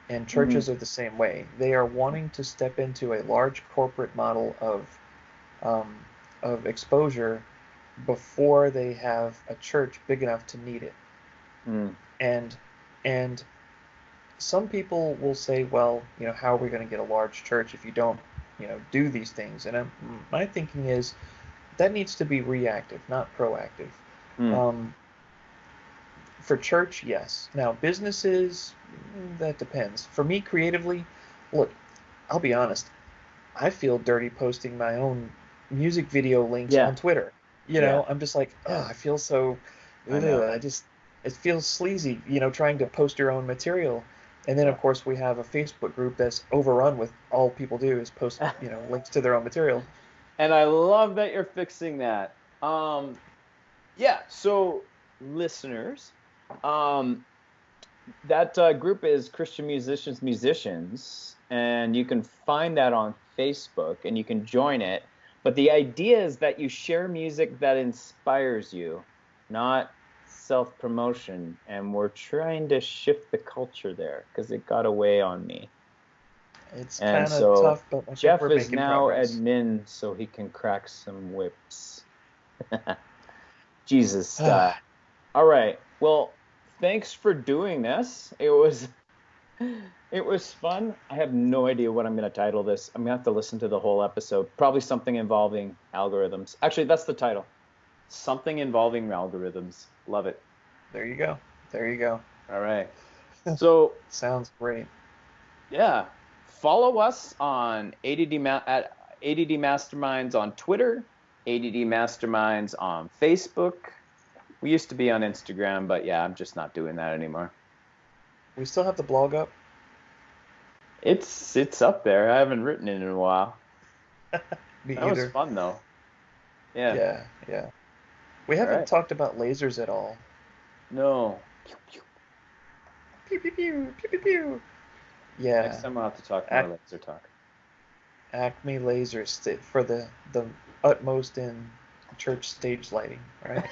And churches are the same way. They are wanting to step into a large corporate model of exposure before they have a church big enough to need it. And some people will say, well, you know, how are we going to get a large church if you don't, you know, do these things? And my thinking is that needs to be reactive, not proactive. For church, yes. Now, businesses, that depends. For me, creatively, look, I'll be honest, I feel dirty posting my own music video links on Twitter. You know, I'm just like, oh, I feel so, it feels sleazy, you know, trying to post your own material. And then, of course, we have a Facebook group that's overrun with all people do is post, you know, links to their own material. And I love that you're fixing that. Yeah. So, listeners, um, that group is Christian Musicians, and you can find that on Facebook, and you can join it. But the idea is that you share music that inspires you, not self-promotion. And we're trying to shift the culture there because it got away on me. It's And kind of so tough, but I think Jeff we're is making now progress. admin so he can crack some whips. Jesus style. All right. Well, thanks for doing this. It was fun. I have no idea what I'm going to title this. I'm going to have to listen to the whole episode. Probably something involving algorithms. Actually, that's the title. Something involving algorithms. Love it. There you go. There you go. All right. So, Sounds great. yeah, follow us on at ADD Masterminds on Twitter, ADD Masterminds on Facebook. We used to be on Instagram, but yeah, I'm just not doing that anymore. We still have the blog up. It's up there. I haven't written it in a while. Me That was either. fun though. Yeah. Yeah, yeah. We All haven't right. talked about lasers at all. No. Pew, pew. Pew pew pew pew pew pew. Next Yeah. time I'll have to talk more Ac laser talk. Acme lasers for the utmost in church stage lighting, right?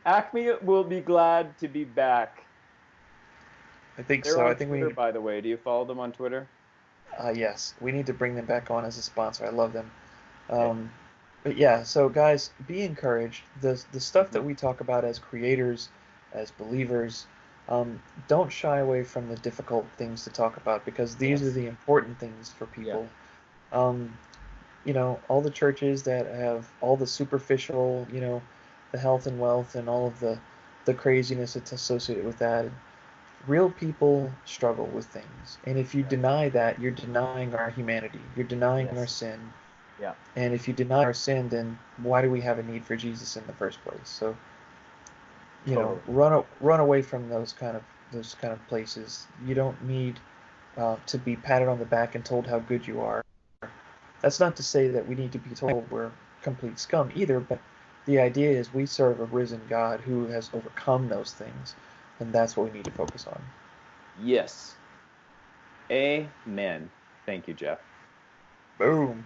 Acme will be glad to be back. I think They're so. I on think Twitter, by the way. Do you follow them on Twitter? yes, we need to bring them back on as a sponsor. I love them. Okay. Um, but yeah, so guys, be encouraged. The stuff that Hmm. we talk about as creators, as believers, don't shy away from the difficult things to talk about because these are Yes. the important things for Yeah. people. Um, all the churches that have all the superficial, the health and wealth and all of the craziness that's associated with that. Real people struggle with things. And if you Yeah. deny that, you're denying our humanity. You're denying our Yes. sin. Yeah. And if you deny our sin, then why do we have a need for Jesus in the first place? So, Totally. run away from those kind of places. You don't need to be patted on the back and told how good you are. That's not to say that we need to be told we're complete scum either, but the idea is we serve a risen God who has overcome those things, and that's what we need to focus on. Yes. Amen. Thank you, Jeff. Boom.